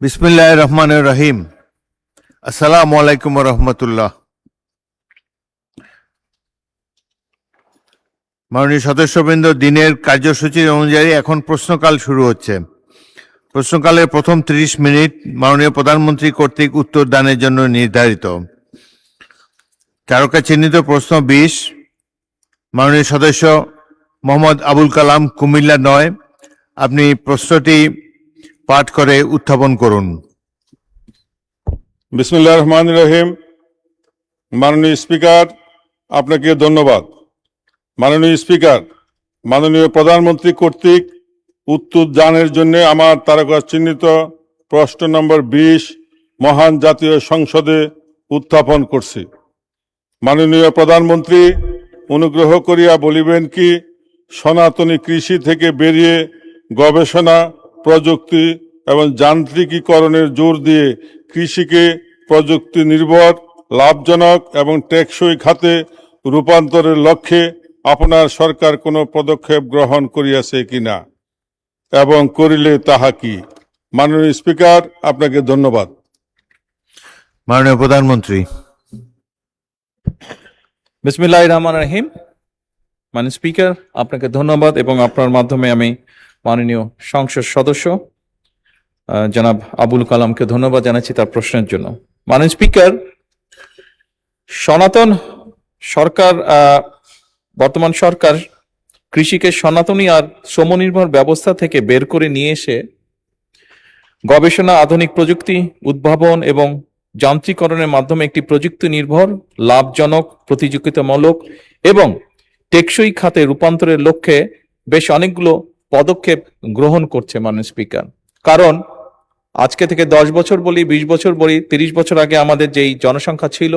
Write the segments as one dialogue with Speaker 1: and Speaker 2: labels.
Speaker 1: বিসমিল্লাহির রহমানির রহিম। আসসালামু আলাইকুম রহমতুল্লাহ। মাননীয় সদস্যবৃন্দ, দিনের কার্যসূচি অনুযায়ী এখন প্রশ্নকাল শুরু হচ্ছে। প্রশ্নকালের প্রথম 30 মিনিট মাননীয় প্রধানমন্ত্রী কর্তৃক উত্তর দানের জন্য নির্ধারিত। তারকা চিহ্নিত প্রশ্ন 20, মাননীয় সদস্য মোহাম্মদ আবুল কালাম, কুমিল্লা 9। আপনি প্রশ্নটি পাঠ করে উত্থাপন করুন।
Speaker 2: বিসমিল্লাহির রহমানির রহিম। মাননীয় স্পিকার, আপনাকে ধন্যবাদ। মাননীয় স্পিকার, মাননীয় প্রধানমন্ত্রী কর্তৃক উত্তর দানের জন্য আমার তারকা চিহ্নিত প্রশ্ন নম্বর 20 মহান জাতীয় সংসদে উত্থাপন করছি। মাননীয় প্রধানমন্ত্রী, অনুগ্রহ করিয়া বলিবেন কি, সনাতনী কৃষি থেকে বেরিয়ে গবেষণা, প্রযুক্তি এবং যান্ত্রিকীকরণের জোর দিয়ে কৃষিকে প্রযুক্তি নির্ভর, লাভজনক এবং টেকসই খাতে রূপান্তরের লক্ষ্যে আপনার সরকার কোনো পদক্ষেপ গ্রহণ করিয়াছে কিনা এবং করিলে তাহা কি? মাননীয় স্পিকার, আপনাকে ধন্যবাদ।
Speaker 1: মাননীয় প্রধানমন্ত্রী।
Speaker 3: বিসমিল্লাহির রহমানির রহিম। মাননীয় স্পিকার, আপনাকে ধন্যবাদ এবং আপনার মাধ্যমে আমি মাননীয় সংসদ সদস্য জনাব আবুল কালামকে ধন্যবাদ জানাচ্ছি তার প্রশ্নের জন্য। মাননীয় স্পিকার, সনাতন সরকার, বর্তমান সরকার কৃষিকে সনাতনী আর শ্রমনির্ভর ব্যবস্থা থেকে বের করে নিয়ে এসে গবেষণা, আধুনিক প্রযুক্তি, উদ্ভাবন এবং যান্ত্রিকরণের মাধ্যমে একটি প্রযুক্তি নির্ভর, লাভজনক, প্রতিযোগিতামূলক এবং টেকসই খাতে রূপান্তরের লক্ষ্যে বেশ অনেকগুলো পদক্ষেপ গ্রহণ করছে মাননীয় স্পিকার। কারণ আজকে থেকে 10 বছর বলি, 20 বছর বলি, 30 বছর আগে আমাদের যেই জনসংখ্যা ছিল,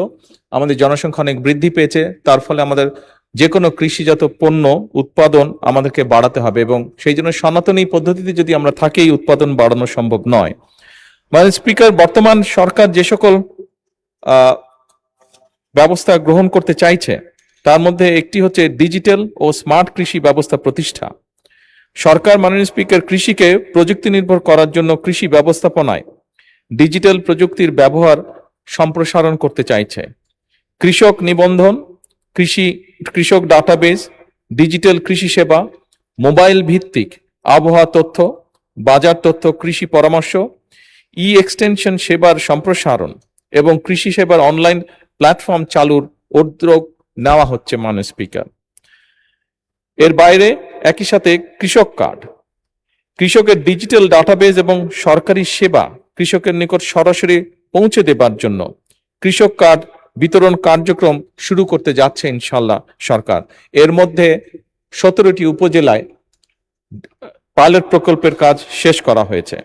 Speaker 3: আমাদের জনসংখ্যা অনেক বৃদ্ধি পেয়েছে। তার ফলে আমাদের যে কোনো কৃষিজাত পণ্য উৎপাদন আমাদেরকে বাড়াতে হবে এবং সেই জন্য সনাতনী পদ্ধতিতে যদি আমরা থাকি, এই উৎপাদন বাড়ানো সম্ভব নয়। মাননীয় স্পিকার, বর্তমান সরকার যে সকল ব্যবস্থা গ্রহণ করতে চাইছে তার মধ্যে একটি হচ্ছে ডিজিটাল ও স্মার্ট কৃষি ব্যবস্থা প্রতিষ্ঠা। সরকার মাননীয় স্পিকার কৃষিকে প্রযুক্তি নির্ভর করার জন্য কৃষি ব্যবস্থাপনায় ডিজিটাল প্রযুক্তির ব্যবহার সম্প্রসারণ করতে চাইছে। কৃষক নিবন্ধন, কৃষক ডাটাবেজ, ডিজিটাল কৃষি সেবা, মোবাইল ভিত্তিক আবহাওয়া তথ্য, বাজার তথ্য, কৃষি পরামর্শ, এক্সটেনশন সেবার সম্প্রসারণ এবং কৃষি সেবার অনলাইন প্ল্যাটফর্ম চালুর উদ্যোগ নেওয়া হচ্ছে মাননীয় স্পিকার। এর বাইরে একই সাথে কৃষক কার্ড, কৃষকের ডিজিটাল ডাটাবেজ এবং সরকারি সেবা কৃষকের নিকট সরাসরি পৌঁছে দেবার জন্য কৃষক কার্ড বিতরণ কার্যক্রম শুরু করতে যাচ্ছে ইনশাল্লাহ সরকার। এর মধ্যে 17টি উপজেলায় পাইলট প্রকল্পের কাজ শেষ করা হয়েছে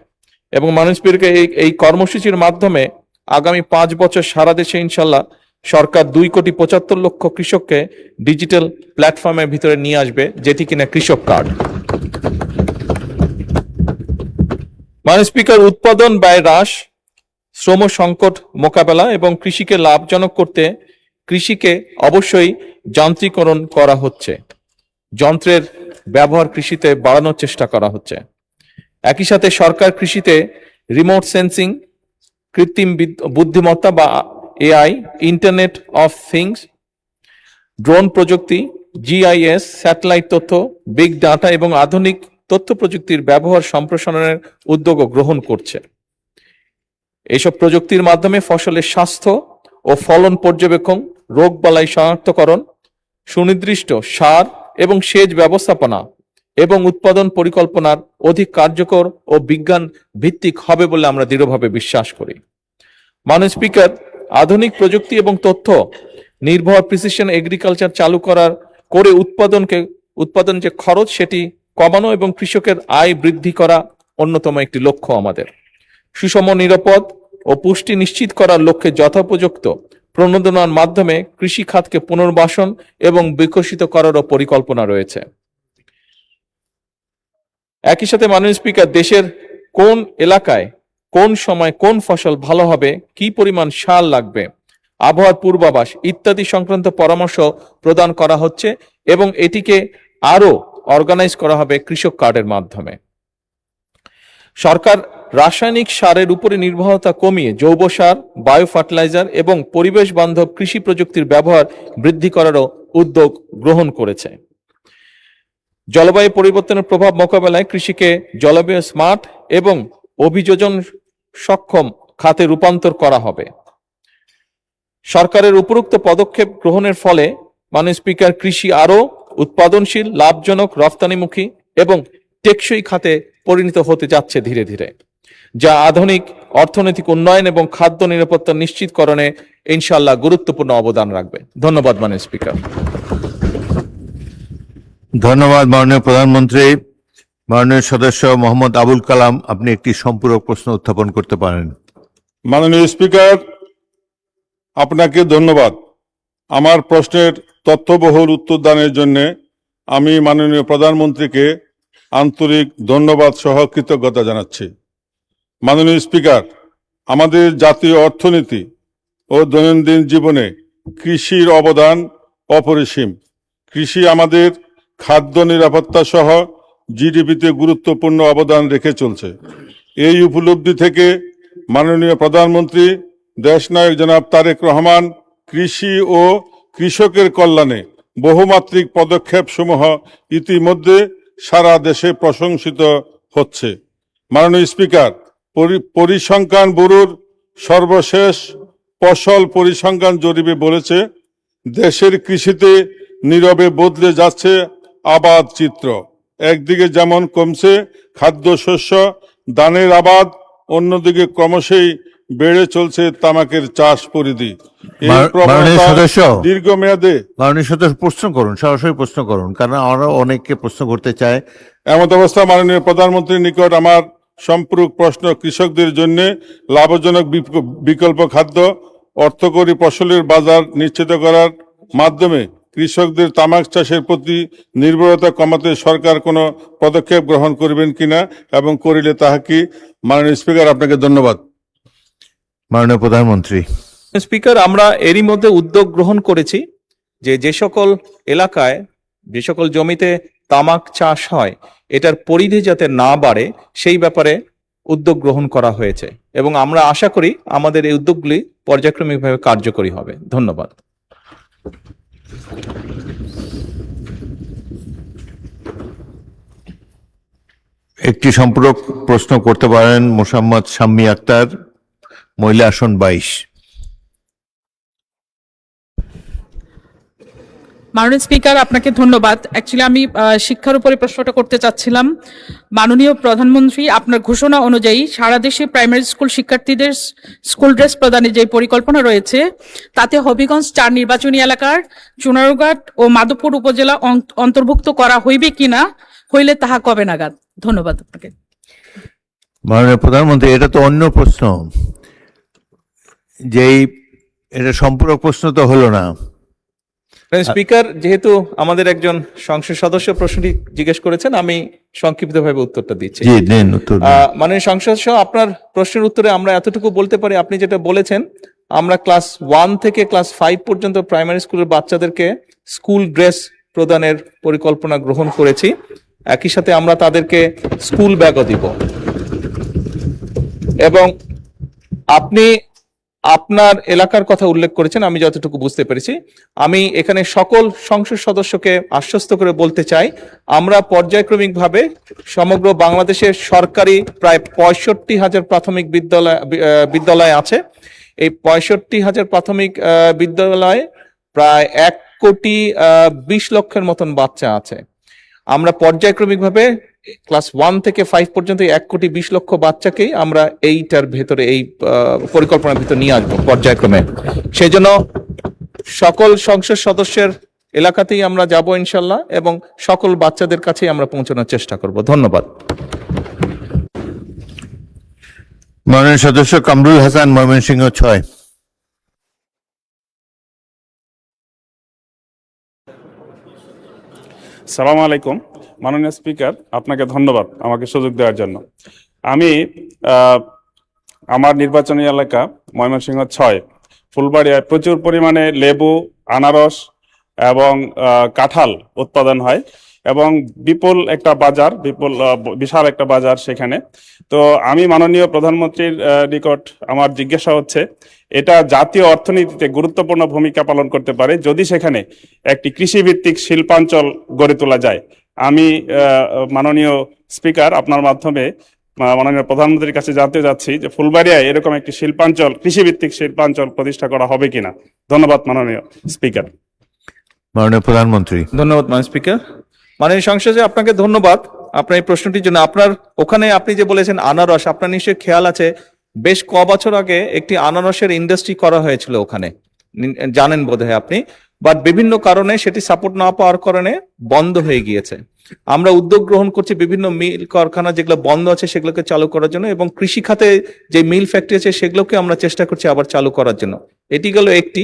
Speaker 3: এবং মাননীয় স্পিকার, এই কর্মসূচির মাধ্যমে আগামী 5 বছর সারা দেশে ইনশাল্লাহ সরকার 2,75,00,000 কৃষককে ডিজিটাল প্ল্যাটফর্মের ভিতরে নিয়ে আসবে, যেটি কিনা কৃষক কার্ড। মাননীয় স্পিকার, উৎপাদন ব্যয় হ্রাস, শ্রম সংকট মোকাবেলা এবং কৃষিকে লাভজনক করতে কৃষিকে অবশ্যই যান্ত্রিকরণ করা হচ্ছে। যন্ত্রের ব্যবহার কৃষিতে বাড়ানোর চেষ্টা করা হচ্ছে। একই সাথে সরকার কৃষিতে রিমোট সেন্সিং, কৃত্রিম বুদ্ধিমত্তা বা AI, internet of things, drone প্রযুক্তি, জিআইএস, স্যাটেলাইট তথ্য, বিগ ডাটা এবং আধুনিক তথ্য প্রযুক্তির ব্যবহার সম্প্রসারণের উদ্যোগও গ্রহণ করছে। এইসব প্রযুক্তির মাধ্যমে ফসলের স্বাস্থ্য ও ফলন পর্যবেক্ষণ, রোগবালাই শনাক্তকরণ, সুনির্দিষ্ট সার এবং সেচ ব্যবস্থাপনা এবং উৎপাদন পরিকল্পনার অধিক কার্যকর ও বিজ্ঞান ভিত্তিক হবে বলে আমরা দৃঢ়ভাবে বিশ্বাস করি। মাননীয় স্পিকার, আধুনিক প্রযুক্তি এবং তথ্য নির্ভর প্রিসিশন এগ্রিকালচার চালু করে উৎপাদন যে খরচ সেটি কমানো এবং কৃষকের আয় বৃদ্ধি করা অন্যতম একটি লক্ষ্য আমাদের। সুষম, নিরাপদ ও পুষ্টি নিশ্চিত করার লক্ষ্যে যথোপযুক্ত প্রণোদনার মাধ্যমে কৃষি খাতকে পুনর্বাসন এবং বিকশিত করারও পরিকল্পনা রয়েছে। একই সাথে মাননীয় স্পিকার, দেশের কোন এলাকায় কোন সময় কোন ফসল ভালো হবে, কি পরিমাণ সার লাগবে, আবহাওয়ার পূর্বাভাস ইত্যাদি সংক্রান্ত পরামর্শ প্রদান করা হচ্ছে এবং এটিকে আরো অর্গানাইজ করা হবে কৃষক কার্ডের মাধ্যমে। সরকার রাসায়নিক সারের উপরে নির্ভরতা কমিয়ে জৈব সার, বায়ো ফার্টিলাইজার এবং পরিবেশ বান্ধব কৃষি প্রযুক্তির ব্যবহার বৃদ্ধি করারও উদ্যোগ গ্রহণ করেছে। জলবায়ু পরিবর্তনের প্রভাব মোকাবেলায় কৃষিকে জলবায়ু স্মার্ট এবং অভিযোজন সক্ষম খাতে রূপান্তর করা হবে। সরকারের উপরোক্ত পদক্ষেপ গ্রহণের ফলে মাননীয় স্পিকার কৃষি আরও উৎপাদনশীল, লাভজনক, রফতানিমুখী এবং টেকসই খাতে পরিণত হতে যাচ্ছে ধীরে ধীরে, যা আধুনিক অর্থনৈতিক উন্নয়ন এবং খাদ্য নিরাপত্তা নিশ্চিতকরণে ইনশাআল্লাহ গুরুত্বপূর্ণ অবদান রাখবে। ধন্যবাদ মাননীয় স্পিকার।
Speaker 1: ধন্যবাদ মাননীয় প্রধানমন্ত্রী। মাননীয় সদস্য মোহাম্মদ আবুল কালাম, আপনি একটি সম্পূরক প্রশ্ন উত্থাপন করতে পারেন।
Speaker 2: মাননীয় স্পিকার, আপনাকে ধন্যবাদ। আমার প্রশ্নের তথ্যবহুল উত্তর দানের জন্য আমি মাননীয় প্রধানমন্ত্রীকে আন্তরিক ধন্যবাদ সহ কৃতজ্ঞতা জানাচ্ছি। মাননীয় স্পিকার, আমাদের জাতীয় অর্থনীতি ও দৈনন্দিন জীবনে কৃষির অবদান অপরিসীম। কৃষি আমাদের খাদ্য নিরাপত্তা সহ জিডিপিতে গুরুত্বপূর্ণ অবদান রেখে চলছে। এই উপলব্ধি থেকে মাননীয় প্রধানমন্ত্রী দেশনায়ক জনাব তারেক রহমান কৃষি ও কৃষকের কল্যাণে বহুমাত্রিক পদক্ষেপ সমূহ ইতিমধ্যে সারা দেশে প্রশংসিত হচ্ছে। মাননীয় স্পিকার, পরিসংখ্যান ব্যুরোর সর্বশেষ ফসল পরিসংখ্যান জরিপে বলেছে, দেশের কৃষিতে নীরবে বদলে যাচ্ছে আবাদ চিত্র। একদিকে যেমন কমছে খাদ্যশস্য, ধানের আবাদ, অন্যদিকে ক্রমশই বেড়ে চলছে তামাকের চাষ পরিধি। এই
Speaker 1: মাননীয়
Speaker 2: প্রবণতা
Speaker 1: সদস্য,
Speaker 2: দীর্ঘমেয়াদে
Speaker 1: মাননীয় সদস্য প্রশ্ন করুন, সরাসরি প্রশ্ন করুন, কারণ আমরা অনেককে প্রশ্ন করতে চায়।
Speaker 2: এমত অবস্থা মাননীয় প্রধানমন্ত্রীর নিকট আমার সম্পূরক প্রশ্ন, কৃষকদের জন্য লাভজনক বিকল্প খাদ্য অর্থকরী ফসলের বাজার নিশ্চিত করার মাধ্যমে কৃষকদের তামাক চাষের প্রতি নির্ভরতা কমাতে সরকার কোনো পদক্ষেপ গ্রহণ করবেন কিনা এবং করিলে তাহা কি? মাননীয় স্পিকার, আপনাকে ধন্যবাদ।
Speaker 1: মাননীয় প্রধানমন্ত্রী।
Speaker 3: স্পিকার, আমরা এরই মধ্যে উদ্যোগ গ্রহণ করেছি যে সকল এলাকায়, যে সকল জমিতে তামাক চাষ হয়, এটার পরিধি যাতে না বাড়ে সেই ব্যাপারে উদ্যোগ গ্রহণ করা হয়েছে এবং আমরা আশা করি আমাদের এই উদ্যোগগুলি পর্যায়ক্রমিকভাবে কার্যকরী হবে। ধন্যবাদ।
Speaker 1: একটি সম্পূরক প্রশ্ন করতে পারেন মোসাম্মদ শাম্মী আক্তার, মহিলা আসন 22।
Speaker 4: মাননীয় স্পিকার, আপনাকে ধন্যবাদ। অ্যাকচুয়ালি আমি শিক্ষার উপরে প্রশ্নটা করতে চাচ্ছিলাম। মাননীয় প্রধানমন্ত্রী, আপনার ঘোষণা অনুযায়ী সারা দেশে প্রাইমারি স্কুল শিক্ষার্থীদের স্কুল ড্রেস প্রদানের যে পরিকল্পনা রয়েছে, তাতে হবিগঞ্জ 4 নির্বাচনী এলাকার চুনারুঘাট ও মাধবপুর উপজেলা অন্তর্ভুক্ত করা হইবে কিনা, হইলে তাহা কবে নাগাদ? ধন্যবাদ আপনাকে।
Speaker 1: মাননীয় প্রধানমন্ত্রী, এটা তো অন্য প্রশ্ন, যেই এটা সম্পূরক প্রশ্ন তো হলো না।
Speaker 3: স্পিকার, যেহেতু আমাদের একজন সংসদ সদস্য প্রশ্নটি জিজ্ঞেস করেছেন, আমি সংক্ষিপ্তভাবে উত্তরটা দিচ্ছি।
Speaker 1: জি, দেন উত্তর দিন।
Speaker 3: মাননীয় সংসদ সদস্য, আপনার প্রশ্নের উত্তরে আমরা এতটুকু বলতে পারি, আপনি যেটা বলেছেন, আমরা ক্লাস 1 থেকে ক্লাস 5 পর্যন্ত প্রাইমারি স্কুলের বাচ্চাদেরকে স্কুল ড্রেস প্রদানের পরিকল্পনা গ্রহণ করেছি। একই সাথে আমরা তাদেরকে স্কুল ব্যাগও দিব। এবং আপনি আপনার এলাকার কথা উল্লেখ করেছেন, আমি যতটুকু বুঝতে পেরেছি। আমি এখানে সকল সংসদ সদস্যকে আশ্বস্ত করে বলতে চাই, আমরা পর্যায়ক্রমিকভাবে সমগ্র বাংলাদেশের সরকারি প্রায় 65,000 প্রাথমিক বিদ্যালয় আছে। এই 65,000 প্রাথমিক বিদ্যালয়ে প্রায় 1,20,00,000 মতন বাচ্চা আছে। আমরা পর্যায়ক্রমিকভাবে ক্লাস 1 থেকে 5 পর্যন্ত 1,20,00,000 বাচ্চাকেই আমরা এইটার ভেতরে, এই পরিকল্পনার ভিতরে নিয়ে আসবো পর্যায়ক্রমে। সেই জন্য সকল সংসদ সদস্যের এলাকাতেই আমরা যাব ইনশাল্লাহ, এবং সকল বাচ্চাদের কাছেই আমরা পৌঁছানোর চেষ্টা করব। ধন্যবাদ।
Speaker 1: মাননীয় সদস্য কামরুল হাসান, ময়মনসিংহ 6।
Speaker 5: সালাম আলাইকুম। মাননীয় স্পিকার, আপনাকে ধন্যবাদ আমাকে সুযোগ দেওয়ার জন্য। আমি আমার নির্বাচনী এলাকা ময়মনসিংহ 6 ফুলবাড়িয়ায় প্রচুর পরিমাণে লেবু, আনারস এবং কাঁঠাল উৎপাদন হয়। এবং বিশাল একটা বাজার সেখানে। তো আমি মাননীয় প্রধানমন্ত্রীর নিকট আমার জিজ্ঞাসা হচ্ছে, এটা জাতীয় অর্থনীতিতে গুরুত্বপূর্ণ ভূমিকা পালন করতে পারে যদি সেখানে একটি কৃষিভিত্তিক শিল্পাঞ্চল গড়ে তোলা যায়। আমি মাননীয় স্পিকার আপনার মাধ্যমে মাননীয় প্রধানমন্ত্রীর কাছে জানতে চাচ্ছি যে ফুলবাড়িয়ায় এরকম একটি কৃষিভিত্তিক শিল্পাঞ্চল প্রতিষ্ঠা করা হবে কিনা। ধন্যবাদ মাননীয় স্পিকার।
Speaker 1: মাননীয় প্রধানমন্ত্রী।
Speaker 3: ধন্যবাদ মাননীয় স্পিকার। মাননীয় সংসদে আপনাকে ধন্যবাদ আপনার এই প্রশ্নটির জন্য। আপনার ওখানে আপনি যে বলেছেন আনারস, আপনার নিশ্চয়ই খেয়াল আছে বেশ ক বছর আগে একটি আনারসের ইন্ডাস্ট্রি করা হয়েছিল ওখানে, জানেন বোধহয় আপনি, বাট বিভিন্ন কারণে সেটি সাপোর্ট না পাওয়ার কারণে বন্ধ হয়ে গিয়েছে। আমরা উদ্যোগ গ্রহণ করছি বিভিন্ন মিল কারখানা যেগুলো বন্ধ আছে সেগুলোকে চালু করার জন্য, এবং কৃষি খাতে যে মিল ফ্যাক্টরি আছে সেগুলোকে আমরা চেষ্টা করছি আবার চালু করার জন্য। এটি গেল একটি।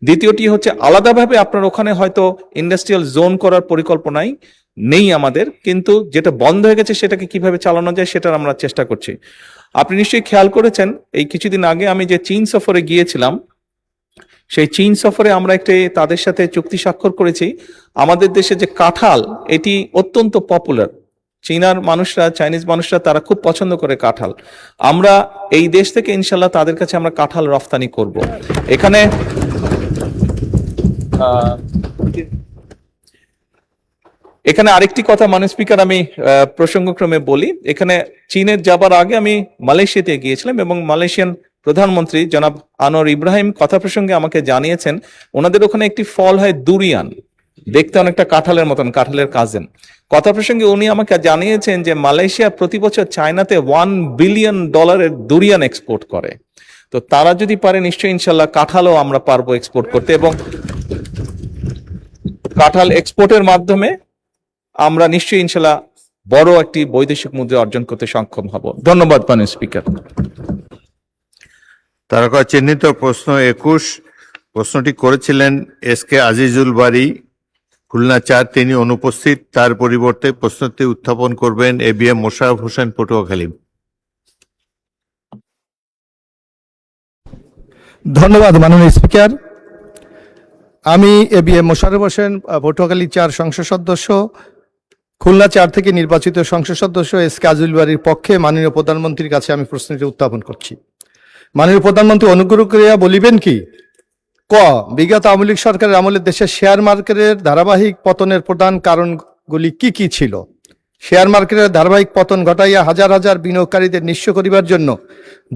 Speaker 3: দ্বিতীয়টি হচ্ছে আলাদাভাবে আপনার ওখানে হয়তো ইন্ডাস্ট্রিয়াল জোন করার পরিকল্পনাই নেই আমাদের, কিন্তু যেটা বন্ধ হয়ে গেছে সেটাকে কিভাবে চালানো যায় সেটার আমরা চেষ্টা করছি। আপনি নিশ্চয়ই খেয়াল করেছেন এই কিছুদিন আগে আমি যে চীন সফরে গিয়েছিলাম, সেই চীন সফরে আমরা একটি তাদের সাথে চুক্তি স্বাক্ষর করেছি। আমাদের দেশে যে কাঁঠাল, এটি অত্যন্ত পপুলার। চাইনিজ মানুষরা তারা খুব পছন্দ করে কাঁঠাল। আমরা এই দেশ থেকে ইনশাল্লাহ তাদের কাছে আমরা কাঁঠাল রফতানি করব। এখানে আরেকটি কথা মাননীয় স্পিকার আমি প্রসঙ্গক্রমে বলি। এখানে চীনের যাবার আগে আমি মালয়েশিয়াতে গিয়েছিলাম এবং মালয়েশিয়ান প্রধানমন্ত্রী জনাব আনোয়ার ইব্রাহিম কথা প্রসঙ্গে আমাকে জানিয়েছেন ওনাদের ওখানে একটি ফল হয় দুরিয়ান, দেখতে অনেকটা কাঁঠালের মতন, কাঁঠালের কাজিন। কথা প্রসঙ্গে উনি আমাকে জানিয়েছেন যে মালয়েশিয়া প্রতি বছর চায়নাতে $1 বিলিয়ন দুরিয়ান এক্সপোর্ট করে। তো তারা যদি পারে নিশ্চয়ই ইনশাল্লাহ কাঁঠালও আমরা পারবো এক্সপোর্ট করতে, এবং কাঁঠাল এক্সপোর্টের মাধ্যমে আমরা নিশ্চয়ই ইনশাল্লাহ বড় একটি বৈদেশিক মুদ্রা অর্জন করতে সক্ষম হব। ধন্যবাদ মাননীয় স্পিকার।
Speaker 1: তারকা চিহ্নিত প্রশ্ন 21, প্রশ্নটি করেছিলেন এসকে আজিজুল বারী, খুলনা 4। তিনি অনুপস্থিত। তার পরিবর্তে প্রশ্নটি উত্থাপন করবেন ABM মোশাররফ হোসেন, পটুয়াখালী।
Speaker 6: ধন্যবাদ মাননীয় স্পিকার। আমি ABM মোশাররফ হোসেন, পটুয়াখালী 4 সংসদ সদস্য, খুলনা 4 থেকে নির্বাচিত সংসদ সদস্য এসকে আজিজুল বারীর পক্ষে মাননীয় প্রধানমন্ত্রীর কাছে আমি প্রশ্নটি উত্থাপন করছি। মাননীয় প্রধানমন্ত্রী, অনুগ্রহ করিয়া বলিবেন কি ক বিগত আওয়ামী লীগ সরকারের আমলে দেশের শেয়ার মার্কেটের ধারাবাহিক পতনের প্রধান কারণগুলি কি কি ছিল? শেয়ার মার্কেটের ধারাবাহিক পতন ঘটাইয়া হাজার হাজার বিনিয়োগকারীদের নিঃস্ব করিবার জন্য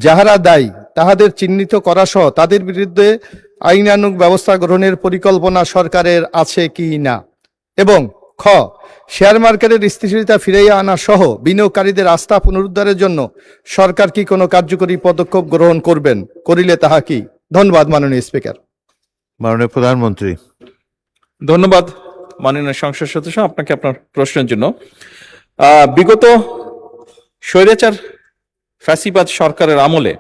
Speaker 6: যাহারা দায়ী তাহাদের চিহ্নিত করা সহ তাদের বিরুদ্ধে আইনানুগ ব্যবস্থা গ্রহণের পরিকল্পনা সরকারের আছে কি না? এবং খ শেয়ার মার্কেটের স্থিতিশীলতা ফিরাইয়া আনা সহ বিনিয়োগকারীদের আস্থা পুনরুদ্ধারের জন্য সরকার কি কোনো কার্যকরী পদক্ষেপ গ্রহণ করবেন? করিলে তাহা কি? ধন্যবাদ মাননীয় স্পিকার।
Speaker 1: মাননীয় প্রধানমন্ত্রী।
Speaker 3: ধন্যবাদ মাননীয় সংসদ সদস্য আপনাকে আপনার প্রশ্নের জন্য। বিগত স্বৈরাচার ফ্যাসিবাদ সরকারের আমলে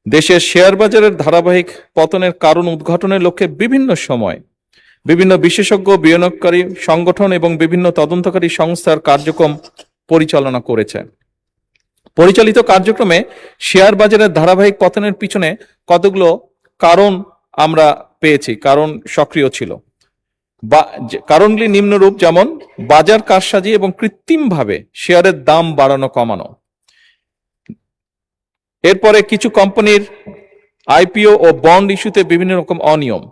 Speaker 3: দেশের শেয়ার বাজারের ধারাবাহিক পতনের কারণ উদ্ঘাটনের লক্ষ্যে বিভিন্ন সময় বিভিন্ন বিশেষজ্ঞ, বিনিয়োগকারী সংগঠন এবং বিভিন্ন তদন্তকারী সংস্থার কার্যক্রম পরিচালনা করেছে। পরিচালিত কার্যক্রমে শেয়ার বাজারের ধারাবাহিক পতনের পিছনে কতগুলো কারণ আমরা পেয়েছি, কারণ সক্রিয় ছিল। কারণগুলি নিম্নরূপ, যেমন বাজার কারসাজি এবং কৃত্রিমভাবে শেয়ারের দাম বাড়ানো কমানো। এরপরে কিছু কোম্পানির IPO ও বন্ড ইস্যুতে বিভিন্ন রকম অনিয়ম।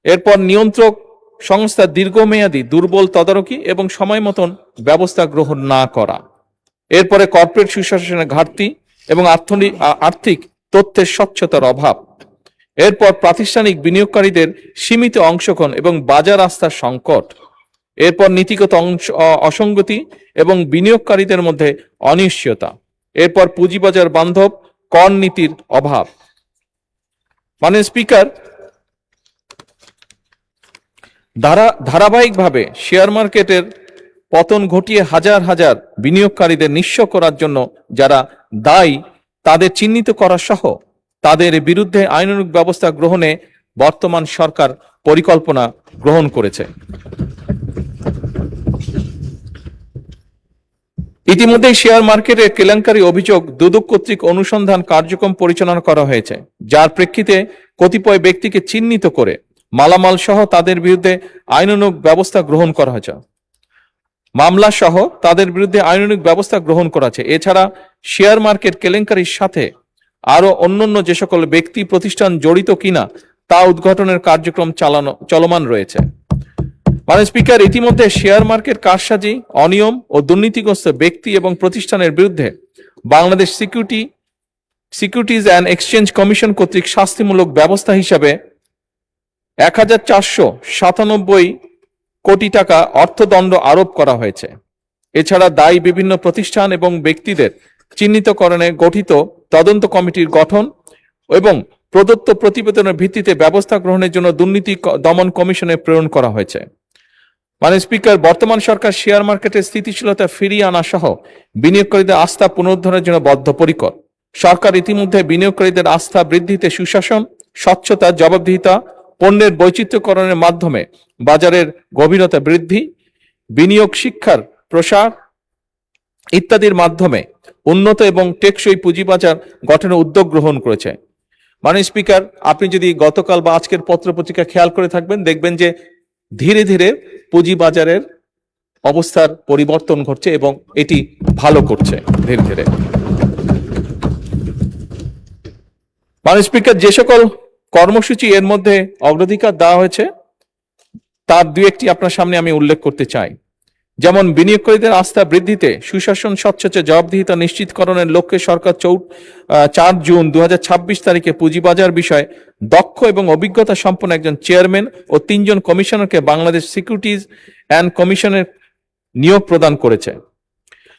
Speaker 3: এরপর নিয়ন্ত্রক সংস্থা দীর্ঘমেয়াদী দুর্বল তদারকি এবং সময় মতন ব্যবস্থা গ্রহণ না করা। এরপরে কর্পোরেট সুশাসনের ঘাটতি এবং আর্থিক তথ্যের স্বচ্ছতার অভাব। এরপর প্রাতিষ্ঠানিক বিনিয়োগকারীদের সীমিত অংশগ্রহণ এবং বাজার আস্থার সংকট। এরপর নীতিগত অসঙ্গতি এবং বিনিয়োগকারীদের মধ্যে অনিশ্চয়তা। এরপর পুঁজিবাজার বান্ধব কর নীতির অভাব। মাননীয় স্পিকার, ধারাবাহিকভাবে শেয়ার মার্কেটের পতন ঘটিয়ে হাজার হাজার বিনিয়োগকারীদের নিঃস্ব করার জন্য যারা দায়ী তাদের চিহ্নিত করা সহ তাদের বিরুদ্ধে আইনানুগ ব্যবস্থা গ্রহণে বর্তমান সরকার পরিকল্পনা গ্রহণ করেছে। ইতিমধ্যে শেয়ার মার্কেটের কেলেঙ্কারি অভিযোগ দুদক কর্তৃক অনুসন্ধান কার্যক্রম পরিচালনা করা হয়েছে, যার প্রেক্ষিতে কতিপয় ব্যক্তিকে চিহ্নিত করে মালামাল সহ তাদের বিরুদ্ধে আইনানুগ ব্যবস্থা গ্রহণ করা হয়েছে। মামলা সহ তাদের বিরুদ্ধে আইনানুগ ব্যবস্থা গ্রহণ করা আছে। এছাড়া শেয়ার মার্কেট কেলেঙ্কারির সাথে আরো অন্যান্য যে সকল ব্যক্তি প্রতিষ্ঠান জড়িত কিনা তা উদ্ঘাটনের কার্যক্রম চলমান রয়েছে। মাননীয় স্পিকার, ইতিমধ্যে শেয়ার মার্কেট কারসাজি, অনিয়ম ও দুর্নীতিগ্রস্ত ব্যক্তি এবং প্রতিষ্ঠানের বিরুদ্ধে Bangladesh securities and exchange commission কর্তৃক শাস্তিমূলক ব্যবস্থা হিসাবে 1497 কোটি টাকা অর্থদণ্ড আরোপ করা হয়েছে। এছাড়া দায়ী বিভিন্ন প্রতিষ্ঠান এবং ব্যক্তিদের চিহ্নিতকরণে গঠিত তদন্ত কমিটির গঠন এবং প্রদত্ত প্রতিবেদনের ভিত্তিতে ব্যবস্থা গ্রহণের জন্য দুর্নীতি দমন কমিশনে প্রেরণ করা হয়েছে। মাননীয় স্পিকার, বর্তমান সরকার শেয়ার মার্কেটের স্থিতিশীলতা ফিরিয়ে আনা সহ বিনিয়োগকারীদের আস্থা পুনরুদ্ধারের জন্য বদ্ধপরিকর। সরকার ইতিমধ্যে বিনিয়োগকারীদের আস্থা বৃদ্ধিতে সুশাসন, স্বচ্ছতা, জবাবদিহিতা, পণ্যের বৈচিত্র্যকরণের মাধ্যমে বাজারের গভীরতা বৃদ্ধি, বিনিয়োগ শিক্ষার প্রসার ইত্যাদির মাধ্যমে উন্নত এবং টেকসই পুঁজিবাজার গঠনের উদ্যোগ গ্রহণ করেছে। মাননীয় স্পিকার, আপনি যদি গতকাল বা আজকের পত্রপত্রিকা খেয়াল করে থাকবেন, দেখবেন যে ধীরে ধীরে পুঁজিবাজারের অবস্থার পরিবর্তন ঘটছে এবং এটি ভালো করছে ধীরে ধীরে। মাননীয় স্পিকার, যে সকল কর্মসূচি এর মধ্যে অগ্রাধিকার দেওয়া হয়েছে তার দুই একটি আপনার সামনে আমি উল্লেখ করতে চাই। যেমন বিনিয়োগকারীদের আস্থা বৃদ্ধিতে সুশাসন, স্বচ্ছতা, জবাবদিহিতা নিশ্চিতকরণের লক্ষ্যে সরকার 4 জুন 2026 তারিখে পুঁজিবাজার বিষয়ে দক্ষ এবং অভিজ্ঞতা সম্পন্ন একজন চেয়ারম্যান ও 3 জন কমিশনারকে বাংলাদেশ সিকিউরিটিজ অ্যান্ড কমিশনের নিয়োগ প্রদান করেছে।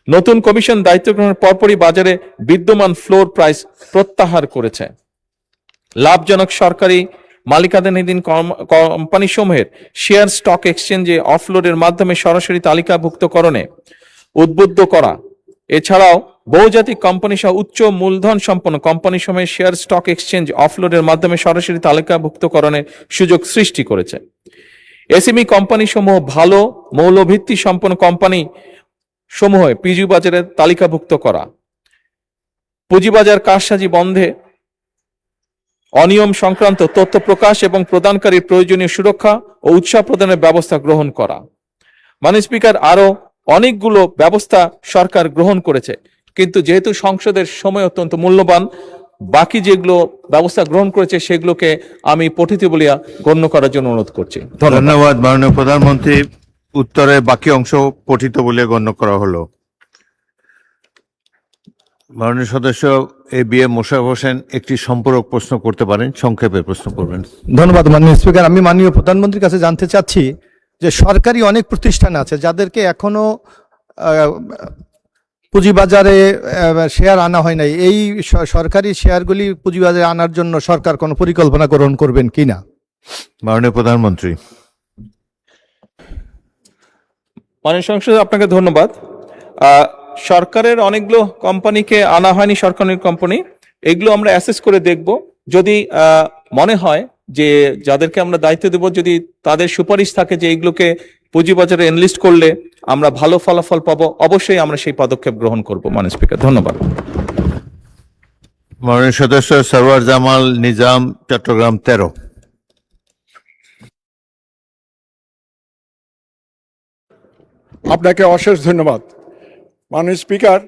Speaker 3: নতুন কমিশন দায়িত্ব গ্রহণের পরপরই বাজারে বিদ্যমান ফ্লোর প্রাইস প্রত্যাহার করেছে। লাভজনক সরকারি মালিকানাধীন কোম্পানি সমূহের শেয়ার স্টক এক্সচেঞ্জে অফলোডের মাধ্যমে সরাসরি তালিকাভুক্তকরণে উদ্বুদ্ধ করা। এছাড়াও বহুজাতিক কোম্পানি সহ উচ্চ মূলধন সম্পন্ন কোম্পানি সমূহের শেয়ার স্টক এক্সচেঞ্জ অফলোডের মাধ্যমে সরাসরি তালিকাভুক্তকরণের সুযোগ সৃষ্টি করেছে। এসএমই কোম্পানি সমূহ ভালো মৌলভিত্তি সম্পন্ন কোম্পানি সমূহ পুঁজিবাজারে তালিকাভুক্ত করা। পুঁজিবাজার কারসাজি বন্ধে অনিয়ম সংক্রান্ত তথ্য প্রকাশ এবং প্রদানকারীর প্রয়োজনীয় সুরক্ষা ও উৎসাহ প্রদানের ব্যবস্থা গ্রহণ করা। মাননীয় স্পিকার, আরো অনেকগুলো ব্যবস্থা সরকার গ্রহণ করেছে, কিন্তু যেহেতু সংসদের সময় অত্যন্ত মূল্যবান, বাকি যেগুলো ব্যবস্থা গ্রহণ করেছে সেগুলোকে আমি পঠিত বলিয়া গণ্য করার জন্য অনুরোধ করছি।
Speaker 1: ধন্যবাদ মাননীয় প্রধানমন্ত্রী। উত্তরের বাকি অংশ পঠিত বলে গণ্য করা হলো। মাননীয় সদস্য ABM মোশাররফ হোসেন একটি সম্পূরক প্রশ্ন করতে পারেন, সংক্ষেপে প্রশ্ন করবেন।
Speaker 6: ধন্যবাদ মাননীয় স্পিকার। আমি মাননীয় প্রধানমন্ত্রীর কাছে জানতে চাচ্ছি যে সরকারি অনেক প্রতিষ্ঠান আছে যাদেরকে এখনো পুঁজিবাজারে শেয়ার আনা হয় নাই। এই সরকারি শেয়ারগুলি পুঁজিবাজারে আনার জন্য সরকার কোনো পরিকল্পনা গ্রহণ করবেন কিনা?
Speaker 1: মাননীয় প্রধানমন্ত্রী।
Speaker 3: মাননীয় সংসদ, আপনাকে ধন্যবাদ। সরকারের অনেকগুলো কোম্পানিকে আনা হয়নি, সরকারি কোম্পানি, এগুলো আমরা অ্যাসেস করে দেখব। যদি মনে হয় যে যাদেরকে আমরা দায়িত্ব দেব, যদি তাদের সুপারিশ থাকে যে এইগুলোকে পুঁজিবাজারে এনলিস্ট করলে আমরা ভালো ফলাফল পাবো, অবশ্যই আমরা সেই পদক্ষেপ গ্রহণ করব। মাননীয় স্পিকার, ধন্যবাদ।
Speaker 1: মাননীয় সদস্য সরওয়ার জামাল নিজাম, চট্টগ্রাম 13।
Speaker 7: আপনাকে অশেষ ধন্যবাদ। মাননীয় স্পিকার,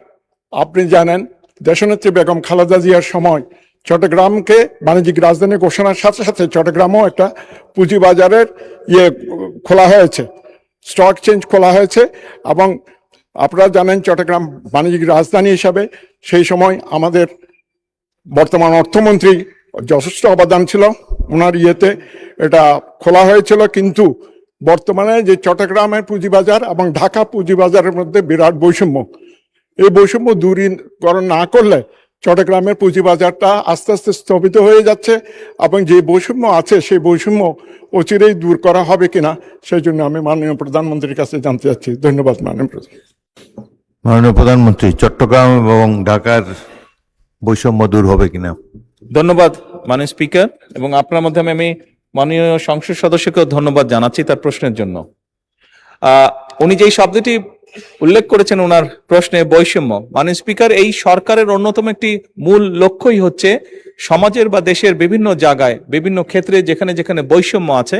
Speaker 7: আপনি জানেন দেশনেত্রী বেগম খালেদা জিয়ার সময় চট্টগ্রামকে বাণিজ্যিক রাজধানী ঘোষণার সাথে সাথে চট্টগ্রামও একটা পুঁজিবাজারের খোলা হয়েছে, স্টক এক্সচেঞ্জ খোলা হয়েছে। এবং আপনারা জানেন চট্টগ্রাম বাণিজ্যিক রাজধানী হিসাবে সেই সময় আমাদের বর্তমান অর্থমন্ত্রী যথেষ্ট অবদান ছিল, ওনার এটা খোলা হয়েছিল। কিন্তু বর্তমানে যে চট্টগ্রামের পুঁজিবাজার এবং ঢাকা পুঁজিবাজারের মধ্যে বিরাট বৈষম্য, এই বৈষম্য দূরীকরণ না করলে চট্টগ্রামের পুঁজিবাজারটা আস্তে আস্তে স্থগিত হয়ে যাচ্ছে এবং যে বৈষম্য আছে সেই বৈষম্য অচিরেই দূর করা হবে কিনা সেই জন্য আমি মাননীয় প্রধানমন্ত্রীর কাছে জানতে চাচ্ছি। ধন্যবাদ মাননীয় প্রধান।
Speaker 1: মাননীয় প্রধানমন্ত্রী, চট্টগ্রাম এবং ঢাকার বৈষম্য দূর হবে কিনা?
Speaker 3: ধন্যবাদ মাননীয় স্পিকার, এবং আপনার মাধ্যমে আমি মাননীয় সংসদ সদস্যকে ধন্যবাদ জানাচ্ছি তার প্রশ্নের জন্য। উনি যেই শব্দটি উল্লেখ করেছেন ওনার প্রশ্নে, বৈষম্য, মাননীয় স্পিকার, এই সরকারের অন্যতম একটি মূল লক্ষ্যই হচ্ছে সমাজের বা দেশের বিভিন্ন জায়গায় বিভিন্ন ক্ষেত্রে যেখানে যেখানে বৈষম্য আছে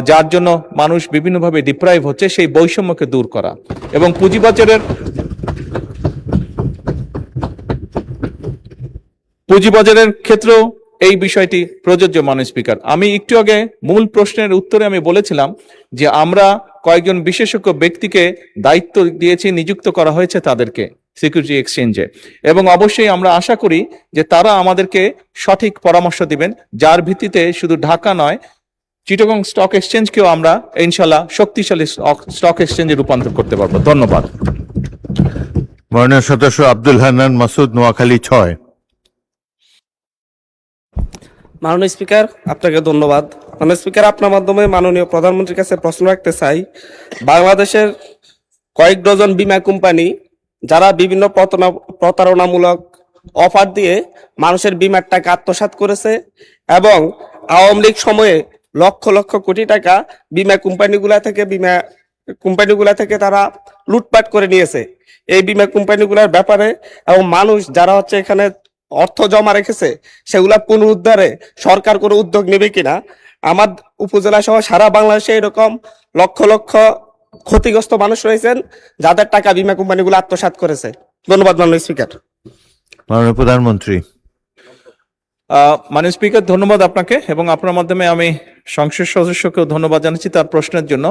Speaker 3: যার জন্য মানুষ বিভিন্নভাবে ডিপ্রাইভ হচ্ছে, সেই বৈষম্যকে দূর করা এবং পুঁজিবাজারের ক্ষেত্রেও এই বিষয়টি প্রযোজ্য। মাননীয় স্পিকার, আমি একটু আগে মূল প্রশ্নের উত্তরে আমি বলেছিলাম যে আমরা কয়েকজন বিশেষজ্ঞ ব্যক্তিকে দায়িত্ব দিয়েছি, নিযুক্ত করা হয়েছে তাদেরকে সিকিউরিটি এক্সচেঞ্জে, এবং অবশ্যই আমরা আশা করি যে তারা আমাদেরকে সঠিক পরামর্শ দিবেন, যার ভিত্তিতে শুধু ঢাকা নয়, চিটাগং স্টক এক্সচেঞ্জকেও আমরা ইনশাল্লাহ শক্তিশালী স্টক এক্সচেঞ্জে রূপান্তর করতে পারবো। ধন্যবাদ।
Speaker 1: মাননীয় সদস্য আব্দুল হান্নান মাসুদ, নোয়াখালী 6।
Speaker 8: মাননীয় স্পিকার, আপনাকে ধন্যবাদ। মাননীয় স্পিকার, আপনার মাধ্যমে মাননীয় প্রধানমন্ত্রীর কাছে প্রশ্ন রাখতে চাই। বাংলাদেশের কয়েক ডজন বীমা কোম্পানি যারা বিভিন্ন প্রতারণামূলক অফার দিয়ে মানুষের বীমার টাকা আত্মসাৎ করেছে এবং আওয়ামী লীগ সময়ে লক্ষ লক্ষ কোটি টাকা বীমা কোম্পানিগুলা থেকে তারা লুটপাট করে নিয়েছে। এই বীমা কোম্পানিগুলোর ব্যাপারে এবং মানুষ যারা এখানে অর্থ জমা রেখেছে সেগুলা পুনরুদ্ধারে সরকার কোনো উদ্যোগ নেবে কিনা। আমার উপজেলা সহ সারা বাংলাদেশে এরকম লক্ষ লক্ষ ক্ষতিগ্রস্ত মানুষ রয়েছেন যাদের টাকা বীমা কোম্পানিগুলো আত্মসাৎ করেছে। ধন্যবাদ মাননীয় স্পিকার।
Speaker 1: মাননীয় প্রধানমন্ত্রী।
Speaker 3: মাননীয় স্পিকার, ধন্যবাদ আপনাকে, এবং আপনার মাধ্যমে আমি সংসদ সদস্যকেও ধন্যবাদ জানাচ্ছি তার প্রশ্নের জন্য।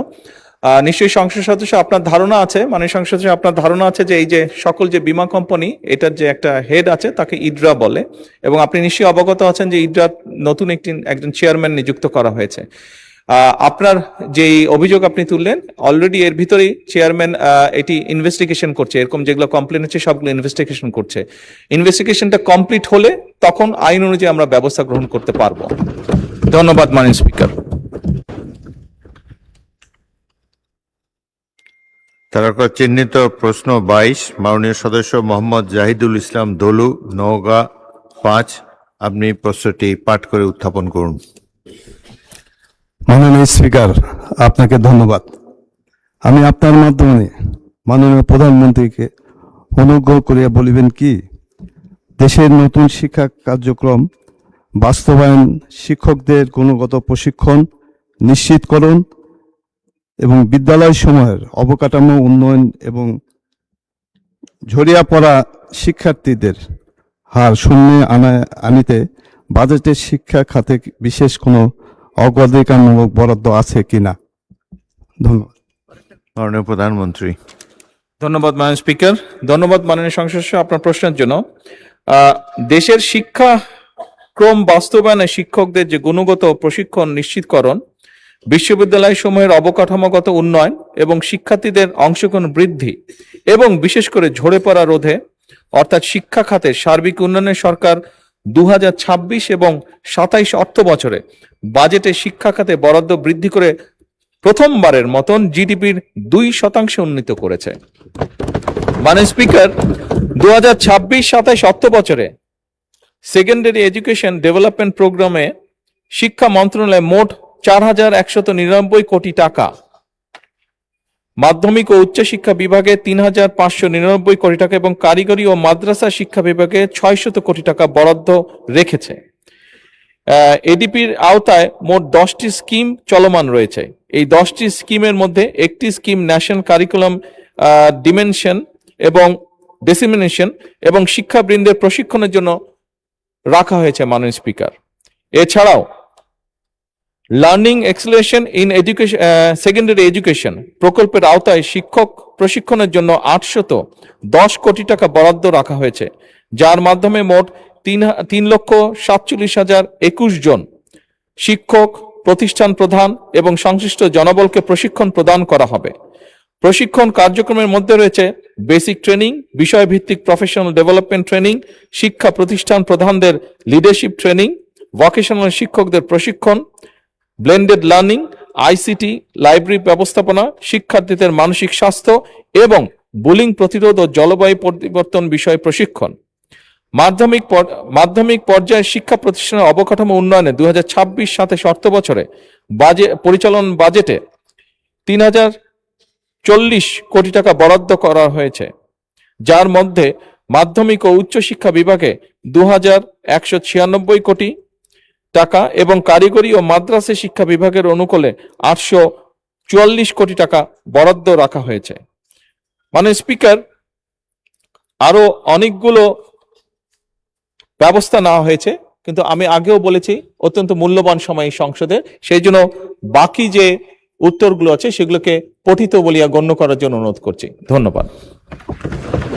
Speaker 3: নিশ্চয়ই সংসদ সদস্য আপনার ধারণা আছে, মাননীয় সংসদ সদস্য আপনার ধারণা আছে যে এই যে সকল যে বীমা কোম্পানি, এটার যে একটা হেড আছে তাকে ইডরা বলে, এবং আপনি নিশ্চয়ই অবগত আছেন যে ইডরা নতুন একজন চেয়ারম্যান নিযুক্ত করা হয়েছে। আপনার যে অভিযোগ আপনি তুললেন, অলরেডি এর ভিতরেই চেয়ারম্যান এটি ইনভেস্টিগেশন করছে, এরকম যেগুলো কমপ্লেন হচ্ছে সবগুলো ইনভেস্টিগেশন করছে। ইনভেস্টিগেশনটা কমপ্লিট হলে তখন আইন অনুযায়ী আমরা ব্যবস্থা গ্রহণ করতে পারবো। ধন্যবাদ মাননীয় স্পিকার।
Speaker 1: তারকা চিহ্নিত প্রশ্ন 22, মাননীয় সদস্য মোহাম্মদ জাহিদুল ইসলাম দলু, নওগাঁ 5। আপনি প্রশ্নটি পাঠ করে উত্থাপন করুন।
Speaker 9: মাননীয় স্পিকার, আপনাকে ধন্যবাদ। আমি আপনার মাধ্যমে মাননীয় প্রধানমন্ত্রীকে অনুগ্রহ করিয়া বলিবেন কি, দেশের নতুন শিক্ষা কার্যক্রম বাস্তবায়ন, শিক্ষকদের গুণগত প্রশিক্ষণ নিশ্চিতকরণ এবং বিদ্যালয় সমূহের অবকাঠামো উন্নয়ন এবং ঝরিয়া পড়া শিক্ষার্থীদের হার শূন্যে আনিতে বাজেটের শিক্ষা খাতে বিশেষ কোনো অগ্রাধিকারমূলক বরাদ্দ আছে কিনা? ধন্যবাদ।
Speaker 1: মাননীয় প্রধানমন্ত্রী।
Speaker 3: ধন্যবাদ মাননীয় স্পিকার, ধন্যবাদ মাননীয় সংসদ সদস্য আপনার প্রশ্নের জন্য। দেশের শিক্ষাক্রম বাস্তবায়নে শিক্ষকদের যে গুণগত প্রশিক্ষণ নিশ্চিতকরণ, বিশ্ববিদ্যালয় সমূহের অবকাঠামোগত উন্নয়ন এবং শিক্ষার্থীদের অংশগ্রহণ বৃদ্ধি এবং বিশেষ করে ঝরে পড়া রোধে, অর্থাৎ শিক্ষা খাতের সার্বিক উন্নয়নে সরকার 2026 এবং 27 অর্থ বছরে বাজেটে শিক্ষা খাতে বরাদ্দ বৃদ্ধি করে প্রথমবারের মতন জিডিপির 2% উন্নীত করেছে। মাননীয় স্পিকার, 2026-27 অর্থ বছরে সেকেন্ডারি এডুকেশন ডেভেলপমেন্ট প্রোগ্রামে শিক্ষা মন্ত্রণালয় মোট 4199 কোটি টাকা, মাধ্যমিক ও উচ্চশিক্ষা বিভাগে 3599 কোটি টাকা এবং কারিগরি ও মাদ্রাসা শিক্ষা বিভাগে 600 কোটি টাকা বরাদ্দ রেখেছে। এডিপির আওতায় মোট 10টি স্কিম চলমান রয়েছে। এই 10টি স্কিমের মধ্যে একটি স্কিম ন্যাশনাল কারিকুলাম ডিসেমিনেশন এবং শিক্ষাবৃন্দের প্রশিক্ষণের জন্য রাখা হয়েছে মাননীয় স্পিকার। এছাড়াও learning acceleration in education secondary education প্রকল্পের আওতায় শিক্ষক প্রশিক্ষণের জন্য 810 কোটি টাকা বরাদ্দ রাখা হয়েছে, যার মাধ্যমে মোট 3,47,021 জন শিক্ষক, প্রতিষ্ঠান প্রধান এবং সংশ্লিষ্ট জনবলকে প্রশিক্ষণ প্রদান করা হবে। প্রশিক্ষণ কার্যক্রমের মধ্যে রয়েছে বেসিক ট্রেনিং, বিষয়ভিত্তিক প্রফেশনাল ডেভেলপমেন্ট ট্রেনিং, শিক্ষা প্রতিষ্ঠান প্রধানদের লিডারশিপ ট্রেনিং, ভোকেশনাল শিক্ষকদের প্রশিক্ষণ, ব্লেন্ডেড লার্নিং, আইসিটি, লাইব্রেরি ব্যবস্থাপনা, শিক্ষার্থীদের মানসিক স্বাস্থ্য এবং বুলিং প্রতিরোধ ও জলবায়ু পরিবর্তন বিষয়ে প্রশিক্ষণ। মাধ্যমিক পর্যায়ে শিক্ষা প্রতিষ্ঠানের অবকাঠামো উন্নয়নে 2026-27 অর্থ বছরে পরিচালন বাজেটে 3040 কোটি টাকা বরাদ্দ করা হয়েছে, যার মধ্যে মাধ্যমিক ও উচ্চশিক্ষা বিভাগে 2196 কোটি টাকা এবং কারিগরি ও মাদ্রাসা শিক্ষা বিভাগের অনুকূলে 844 কোটি টাকা বরাদ্দ রাখা হয়েছে। মাননীয় স্পিকার, আরো অনেকগুলো ব্যবস্থা নেওয়া হয়েছে, কিন্তু আমি আগেও বলেছি অত্যন্ত মূল্যবান সময় এই সংসদের, সেই জন্য বাকি যে উত্তরগুলো আছে সেগুলোকে পঠিত বলিয়া গণ্য করার জন্য অনুরোধ করছি। ধন্যবাদ।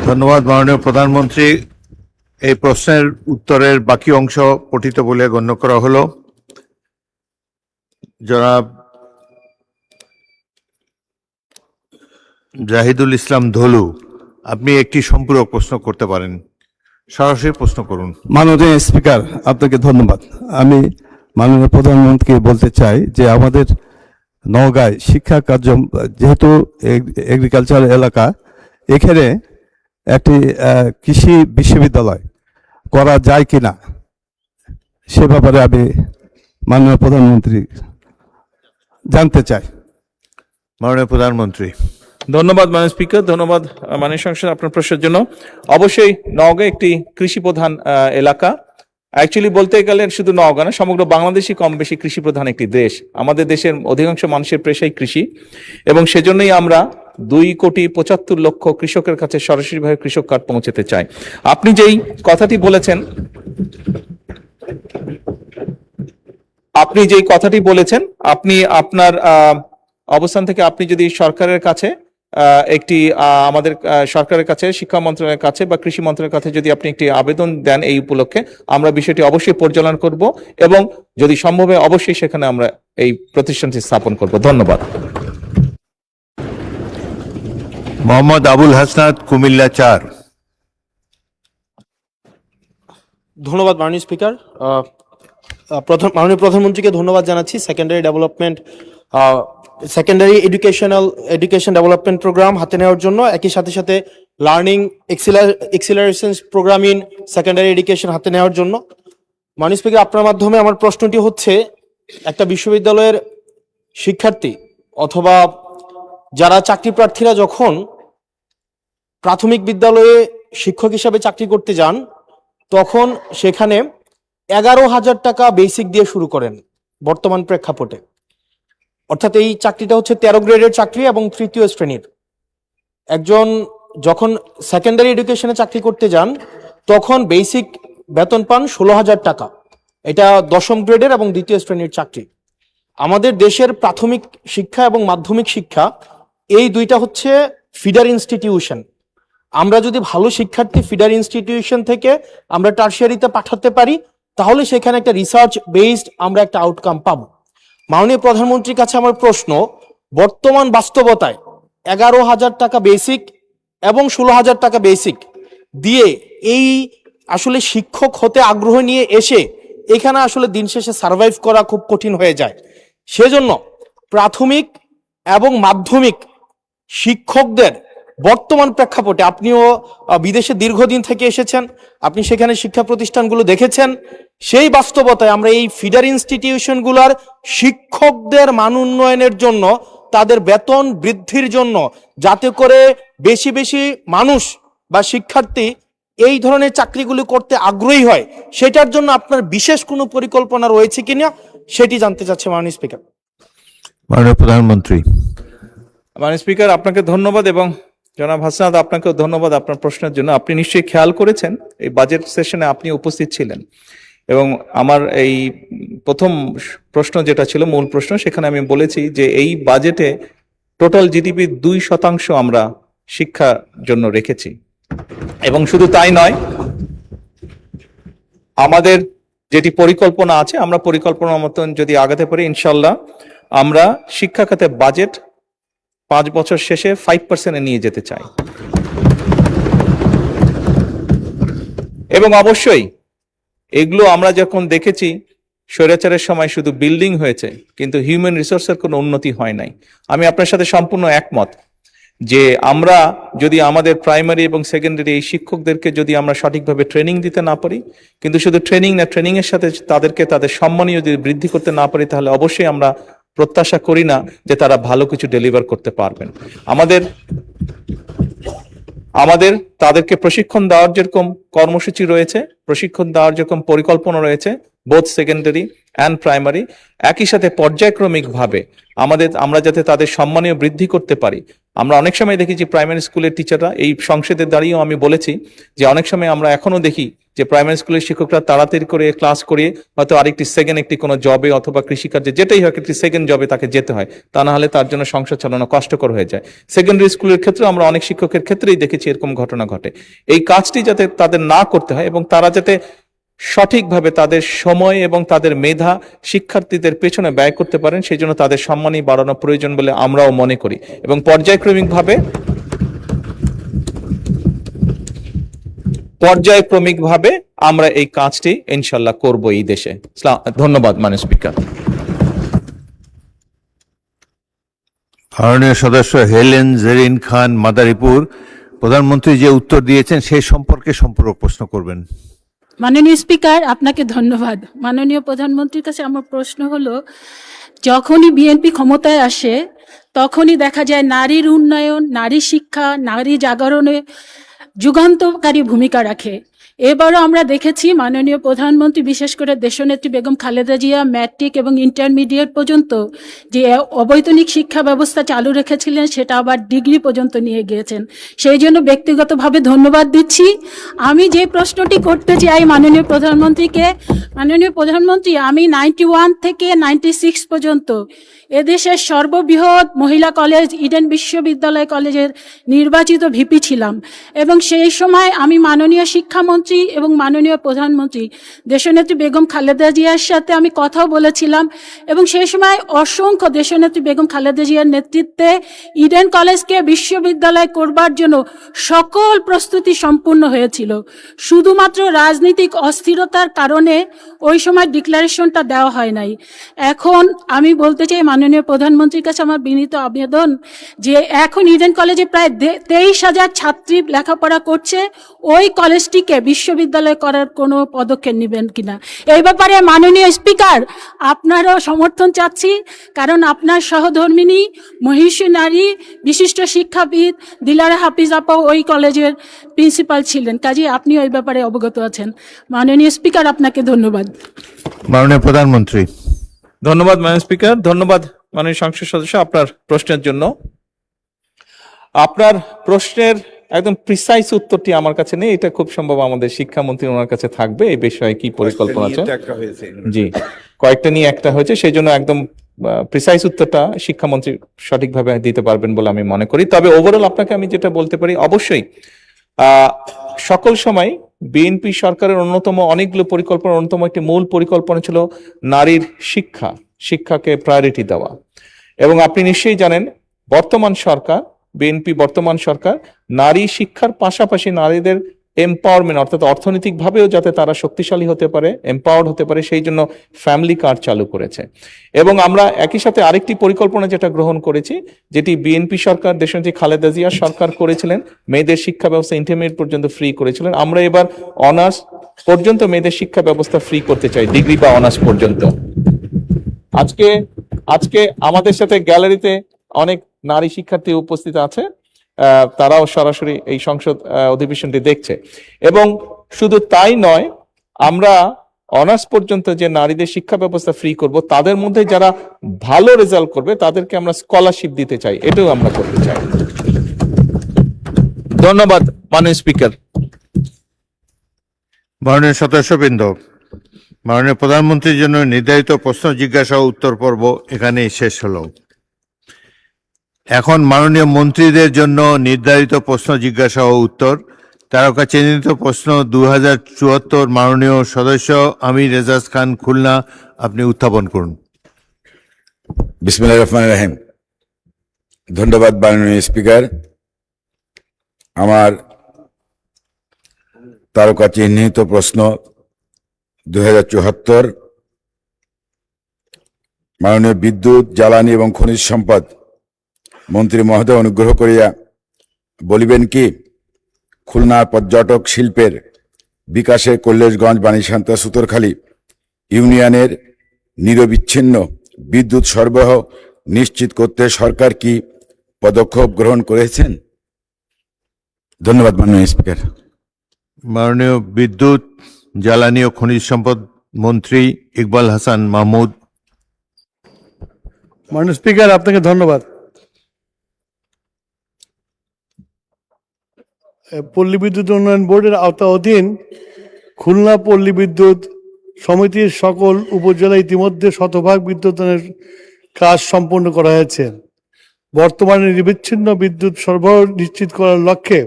Speaker 1: ধন্যবাদ মাননীয় প্রধানমন্ত্রী। এই প্রশ্নের উত্তরের বাকি অংশ পঠিত বলে গণ্য করা হলো। জনাব জাহিদুল ইসলাম ধলু, আপনি একটি সম্পূরক প্রশ্ন করতে পারেন, সরাসরি প্রশ্ন করুন।
Speaker 9: মাননীয় স্পিকার, আপনাকে ধন্যবাদ। আমি মাননীয় প্রধানমন্ত্রীকে বলতে চাই যে আমাদের নওগাঁয় শিক্ষা কার্য, যেহেতু এগ্রিকালচার এলাকা, এখানে একটি কৃষি বিশ্ববিদ্যালয় করা যায় কিনা সে ব্যাপারে আমি মাননীয় প্রধানমন্ত্রী জানতে চাই।
Speaker 1: মাননীয় প্রধানমন্ত্রী।
Speaker 3: ধন্যবাদ মাননীয় স্পিকার, ধন্যবাদ মাননীয় সংসদ আপনার প্রশ্নের জন্য। অবশ্যই নওগাঁ একটি কৃষি প্রধান এলাকা। অ্যাকচুয়ালি বলতে গেলে শুধু নওগাঁ না, সমগ্র বাংলাদেশই কম বেশি কৃষি প্রধান একটি দেশ। আমাদের দেশের অধিকাংশ মানুষের পেশাই কৃষি, এবং সেজন্যই আমরা 2,75,00,000 কৃষকের কাছে সরাসরিভাবে কৃষক কার্ড পৌঁছাতে চাই। আপনি যেই কথাটি বলেছেন, আপনি আপনার অবস্থান থেকে আপনি যদি সরকারের কাছে একটি আমাদের সরকারের কাছে, শিক্ষা মন্ত্রণালয়ের কাছে বা কৃষি মন্ত্রণালয়ের কাছে যদি আপনি একটি আবেদন দেন এই উপলক্ষে, আমরা বিষয়টি অবশ্যই পর্যালোচনা করব এবং যদি সম্ভব হয় অবশ্যই সেখানে আমরা এই প্রতিষ্ঠানটি স্থাপন করব। ধন্যবাদ।
Speaker 1: মোহাম্মদ আবুল হাসনাত, কুমিল্লা 4।
Speaker 10: ধন্যবাদ মাননীয় স্পিকার। মাননীয় প্রধানমন্ত্রীকে ধন্যবাদ জানাচ্ছি সেকেন্ডারি এডুকেশন ডেভেলপমেন্ট প্রোগ্রাম হাতে নেওয়ার জন্য, একই সাথে সাথে learning acceleration program in secondary education হাতে নেওয়ার জন্য। মাননীয় স্পিকার, আপনার মাধ্যমে আমার প্রশ্নটি হচ্ছে, একটা বিশ্ববিদ্যালয়ের শিক্ষার্থী অথবা যারা চাকরি প্রার্থীরা যখন প্রাথমিক বিদ্যালয়ে শিক্ষক হিসাবে চাকরি করতে যান, তখন সেখানে 11,000 টাকা বেসিক দিয়ে শুরু করেন বর্তমান প্রেক্ষাপটে। অর্থাৎ এই চাকরিটা হচ্ছে 13 গ্রেডের চাকরি এবং 3য় শ্রেণীর। একজন যখন সেকেন্ডারি এডুকেশনে চাকরি করতে যান তখন বেসিক বেতন পান 16,000 টাকা। এটা 10ম গ্রেডের এবং 2য় শ্রেণীর চাকরি। আমাদের দেশের প্রাথমিক শিক্ষা এবং মাধ্যমিক শিক্ষা এই দুইটা হচ্ছে ফিডার ইনস্টিটিউশন। আমরা যদি ভালো শিক্ষার্থী ফিডার ইনস্টিটিউশন থেকে আমরা টারশিয়ারিতে পাঠাতে পারি, তাহলে সেখানে একটা রিসার্চ বেসড আমরা একটা আউটকাম পাবো। মাননীয় প্রধানমন্ত্রীর কাছে আমার প্রশ্ন, বর্তমান বাস্তবতায় 11,000 টাকা বেসিক এবং 16,000 টাকা বেসিক দিয়ে এই আসলে শিক্ষক হতে আগ্রহ নিয়ে এসে এখানে আসলে দিন শেষে সার্ভাইভ করা খুব কঠিন হয়ে যায়। সেজন্য প্রাথমিক এবং মাধ্যমিক শিক্ষকদের বর্তমান প্রেক্ষাপটে, আপনিও বিদেশে দীর্ঘদিন থেকে এসেছেন, আপনি সেখানে শিক্ষা প্রতিষ্ঠানগুলো দেখেছেন, সেই বাস্তবতায় আমরা এই ফিডার ইনস্টিটিউশনগুলোর শিক্ষকদের মান উন্নয়নের জন্য, তাদের বেতন বৃদ্ধির জন্য, যাতে করে বেশি বেশি মানুষ বা শিক্ষার্থী এই ধরনের চাকরিগুলি করতে আগ্রহী হয়, সেটার জন্য আপনার বিশেষ কোনো পরিকল্পনা রয়েছে কিনা সেটি জানতে চাচ্ছি মাননীয় স্পিকার।
Speaker 1: মাননীয় প্রধানমন্ত্রী।
Speaker 3: মাননীয় স্পিকার, আপনাকে ধন্যবাদ এবং জনাব হাসনাত আপনাকেও ধন্যবাদ আপনার প্রশ্নের জন্য। আপনি নিশ্চয়ই খেয়াল করেছেন এই বাজেট সেশনে আপনি উপস্থিত ছিলেন, এবং আমার এই প্রথম প্রশ্ন যেটা ছিল মূল প্রশ্ন, সেখানে আমি বলেছি যে এই বাজেটে টোটাল জিডিপি 2% আমরা শিক্ষার জন্য রেখেছি। এবং শুধু তাই নয়, আমাদের যেটি পরিকল্পনা আছে, আমরা পরিকল্পনা মতন যদি আগাতে পারি, ইনশাল্লাহ আমরা শিক্ষা খাতে বাজেট 5 বছর শেষে 5% নিয়ে যেতে চাই। এবং অবশ্যই এগুলো আমরা যখন দেখেছি, স্বৈরাচারের সময় শুধু বিল্ডিং হয়েছে কিন্তু হিউম্যান রিসোর্সের কোনো উন্নতি হয় নাই। আমি আপনার সাথে সম্পূর্ণ একমত যে আমরা যদি আমাদের প্রাইমারি এবং সেকেন্ডারি এই শিক্ষকদেরকে যদি আমরা সঠিকভাবে ট্রেনিং দিতে না পারি, কিন্তু শুধু ট্রেনিং না, ট্রেনিং এর সাথে তাদেরকে তাদের সম্মানীয় যদি বৃদ্ধি করতে না পারি, তাহলে অবশ্যই আমরা প্রত্যাশা করি না যে তারা ভালো কিছু ডেলিভার করতে পারবেন। আমাদের তাদেরকে প্রশিক্ষণ দেওয়ার যেরকম কর্মসূচি রয়েছে, প্রশিক্ষণ দেওয়ার যেরকম পরিকল্পনা রয়েছে, বোথ সেকেন্ডারি অ্যান্ড প্রাইমারি, একই সাথে পর্যায়ক্রমিকভাবে আমরা যাতে তাদের সম্মানীয় বৃদ্ধি করতে পারি। আমরা অনেক সময় দেখি যে প্রাইমারি স্কুলের টিচাররা, এই সংসদে দাঁড়িয়েও আমি বলেছি যে অনেক সময় আমরা এখনো দেখি যে প্রাইমারি স্কুলের শিক্ষকরা তাড়াতাড়ি করে ক্লাস করিয়ে হয়তো আরেকটি সেকেন্ড একটি কোনো জবে অথবা কৃষিকার্যে যেটাই হোক একটি সেকেন্ড জবে তাকে যেতে হয়, তা না হলে তার জন্য সংসার চালানো কষ্টকর হয়ে যায়। সেকেন্ডারি স্কুলের ক্ষেত্রে আমরা অনেক শিক্ষকের ক্ষেত্রেই দেখেছি এরকম ঘটনা ঘটে। এই কাজটি যাতে তাদের না করতে হয় এবং তারা যাতে সঠিকভাবে তাদের সময় এবং তাদের মেধা শিক্ষার্থীদের পেছনে ব্যয় করতে পারেন, সেই জন্য তাদের সম্মানই বাড়ানো প্রয়োজন বলে আমরাও মনে করি এবং পর্যায়ক্রমিকভাবে আমরা এই কাজটি ইনশাল্লাহ করব এই দেশে। ধন্যবাদ মাননীয় স্পিকার।
Speaker 1: মাননীয় সদস্য হেলেন জেরিন খান মাদারীপুর, প্রধানমন্ত্রী যে উত্তর দিয়েছেন সেই সম্পর্কে সম্পূরক প্রশ্ন করবেন।
Speaker 11: মাননীয় স্পিকার, আপনাকে ধন্যবাদ। মাননীয় প্রধানমন্ত্রীর কাছে আমার প্রশ্ন হলো, যখনই বিএনপি ক্ষমতায় আসে তখনই দেখা যায় নারীর উন্নয়ন, নারী শিক্ষা, নারী জাগরণে যুগান্তকারী ভূমিকা রাখে। এবারও আমরা দেখেছি মাননীয় প্রধানমন্ত্রী, বিশেষ করে দেশনেত্রী বেগম খালেদা জিয়া ম্যাট্রিক এবং ইন্টারমিডিয়েট পর্যন্ত যে অবৈতনিক শিক্ষা ব্যবস্থা চালু রেখেছিলেন সেটা আবার ডিগ্রি পর্যন্ত নিয়ে গিয়েছেন। সেই জন্য ব্যক্তিগতভাবে ধন্যবাদ দিচ্ছি। আমি যে প্রশ্নটি করতে চাই মাননীয় প্রধানমন্ত্রীকে, মাননীয় প্রধানমন্ত্রী, আমি 91 থেকে 96 পর্যন্ত এদেশের সর্ববৃহৎ মহিলা কলেজ ইডেন বিশ্ববিদ্যালয় কলেজের নির্বাচিত ভিপি ছিলাম এবং সেই সময় আমি মাননীয় শিক্ষামন্ত্রী এবং মাননীয় প্রধানমন্ত্রী দেশনেত্রী বেগম খালেদা জিয়ার সাথে আমি কথাও বলেছিলাম এবং সেই সময় অসংখ্য দেশনেত্রী বেগম খালেদা জিয়ার নেতৃত্বে ইডেন কলেজকে বিশ্ববিদ্যালয় করবার জন্য সকল প্রস্তুতি সম্পূর্ণ হয়েছিল। শুধুমাত্র রাজনৈতিক অস্থিরতার কারণে ওই সময় ডিক্লারেশনটা দেওয়া হয় নাই। এখন আমি বলতে চাই মাননীয় প্রধানমন্ত্রীর কাছে আমার বিনীত আবেদন যে এখন ইডেন কলেজে প্রায় 23,000 ছাত্রী লেখাপড়া করছে, ওই কলেজটিকে বিশ্ববিদ্যালয় করার কোনো পদক্ষেপ নেবেন কিনা। এই ব্যাপারে মাননীয় স্পিকার আপনারও সমর্থন চাচ্ছি, কারণ আপনার সহধর্মিনী মহিষী নারী বিশিষ্ট শিক্ষাবিদ দিলারা হাফিজ আপা ওই কলেজের প্রিন্সিপাল ছিলেন, কাজে আপনি ওই ব্যাপারে অবগত আছেন। মাননীয় স্পিকার, আপনাকে ধন্যবাদ।
Speaker 1: মাননীয় প্রধানমন্ত্রী।
Speaker 3: ধন্যবাদ মাননীয় স্পিকার, ধন্যবাদ মাননীয় সংসদ সদস্য আপনার প্রশ্নের জন্য। আপনার প্রশ্নের একদম প্রিসাইজ উত্তরটি আমার কাছে নেই, এটা খুব সম্ভব আমাদের শিক্ষামন্ত্রী ওনার কাছে থাকবে। এই বিষয়ে কি পরিকল্পনা আছে? জি, কয়েকটা নিয়ে একটা হয়েছে, সেই জন্য একদম প্রিসাইজ উত্তরটা শিক্ষামন্ত্রী সঠিকভাবে দিতে পারবেন বলে আমি মনে করি। তবে ওভারঅল আপনাকে আমি যেটা বলতে পারি, অবশ্যই সকল সময় বিএনপি সরকারের অনেকগুলো পরিকল্পনা, অন্যতম একটি মূল পরিকল্পনা ছিল নারীর শিক্ষাকে প্রায়োরিটি দেওয়া। এবং আপনি নিশ্চয়ই জানেন বিএনপি বর্তমান সরকার নারী শিক্ষার পাশাপাশি নারীদের এম্পাওয়ারমেন্ট, অর্থাৎ অর্থনৈতিকভাবেও যাতে তারা শক্তিশালী হতে পারে, এম্পাওয়ার্ড হতে পারে, সেই জন্য ফ্যামিলি কার্ড চালু করেছে। এবং আমরা একই সাথে আরেকটি পরিকল্পনা যেটা গ্রহণ করেছি, যেটি বিএনপি সরকার দেশনেত্রী খালেদা জিয়া সরকার করেছিলেন, মেয়েদের শিক্ষা ব্যবস্থা ইন্টারমিডিয়েট পর্যন্ত ফ্রি করেছিলেন। আমরা এবার অনার্স পর্যন্ত মেয়েদের শিক্ষা ব্যবস্থা ফ্রি করতে চাই, ডিগ্রি বা অনার্স পর্যন্ত। আজকে আমাদের সাথে গ্যালারিতে অনেক নারী শিক্ষার্থী উপস্থিত আছে, তারাও সরাসরি এই সংসদ অধিবেশনটি দেখছে। এবং শুধু তাই নয়, আমরা অনার্স পর্যন্ত যে নারীদের শিক্ষা ব্যবস্থা ফ্রি করব, তাদের মধ্যে যারা ভালো রেজাল্ট করবে তাদেরকে আমরা স্কলারশিপ দিতে চাই, এটাও আমরা করতে চাই। ধন্যবাদ মাননীয় স্পিকার।
Speaker 1: মাননীয় সদস্যবৃন্দ, মাননীয় প্রধানমন্ত্রীর জন্য নির্ধারিত প্রশ্ন জিজ্ঞাসা ও উত্তর পর্ব এখানেই শেষ হলো। এখন মাননীয় মন্ত্রীদের জন্য নির্ধারিত প্রশ্ন জিজ্ঞাসা ও উত্তর। তারকা চিহ্নিত প্রশ্ন 2074, মাননীয় সদস্য আমির এজাজ খান, খুলনা, আপনি উত্থাপন করুন।
Speaker 12: বিসমিল্লাহির রহমানির রহিম। ধন্যবাদ মাননীয় স্পিকার। আমার তারকা চিহ্নিত প্রশ্ন 2074, মাননীয় বিদ্যুৎ, জ্বালানি এবং খনিজ সম্পদ মন্ত্রী মহোদয় অনুগ্রহ করিয়া বলিবেন কি, খুলনার পর্যটক শিল্পের বিকাশে কৈলাসগঞ্জ, বাণীশান্তা, সুতরখালী ইউনিয়নের নিরবিচ্ছিন্ন বিদ্যুৎ সরবরাহ নিশ্চিত করতে সরকার কি পদক্ষেপ গ্রহণ করেছেন? ধন্যবাদ মাননীয় স্পিকার।
Speaker 1: মাননীয় বিদ্যুৎ, জ্বালানি ও খনিজ সম্পদ মন্ত্রী ইকবাল হাসান মাহমুদ।
Speaker 6: মাননীয় স্পিকার, আপনাকে ধন্যবাদ। পল্লী বিদ্যুৎ উন্নয়ন বোর্ডের আওতাধীন খুলনা পল্লী বিদ্যুৎ সমিতির সকল উপজেলা ইতিমধ্যে শতভাগ বিদ্যুতায়নের কাজ সম্পন্ন করা হয়েছে। বর্তমানে নিরবিচ্ছিন্ন বিদ্যুৎ সরবরাহ নিশ্চিত করার লক্ষ্যে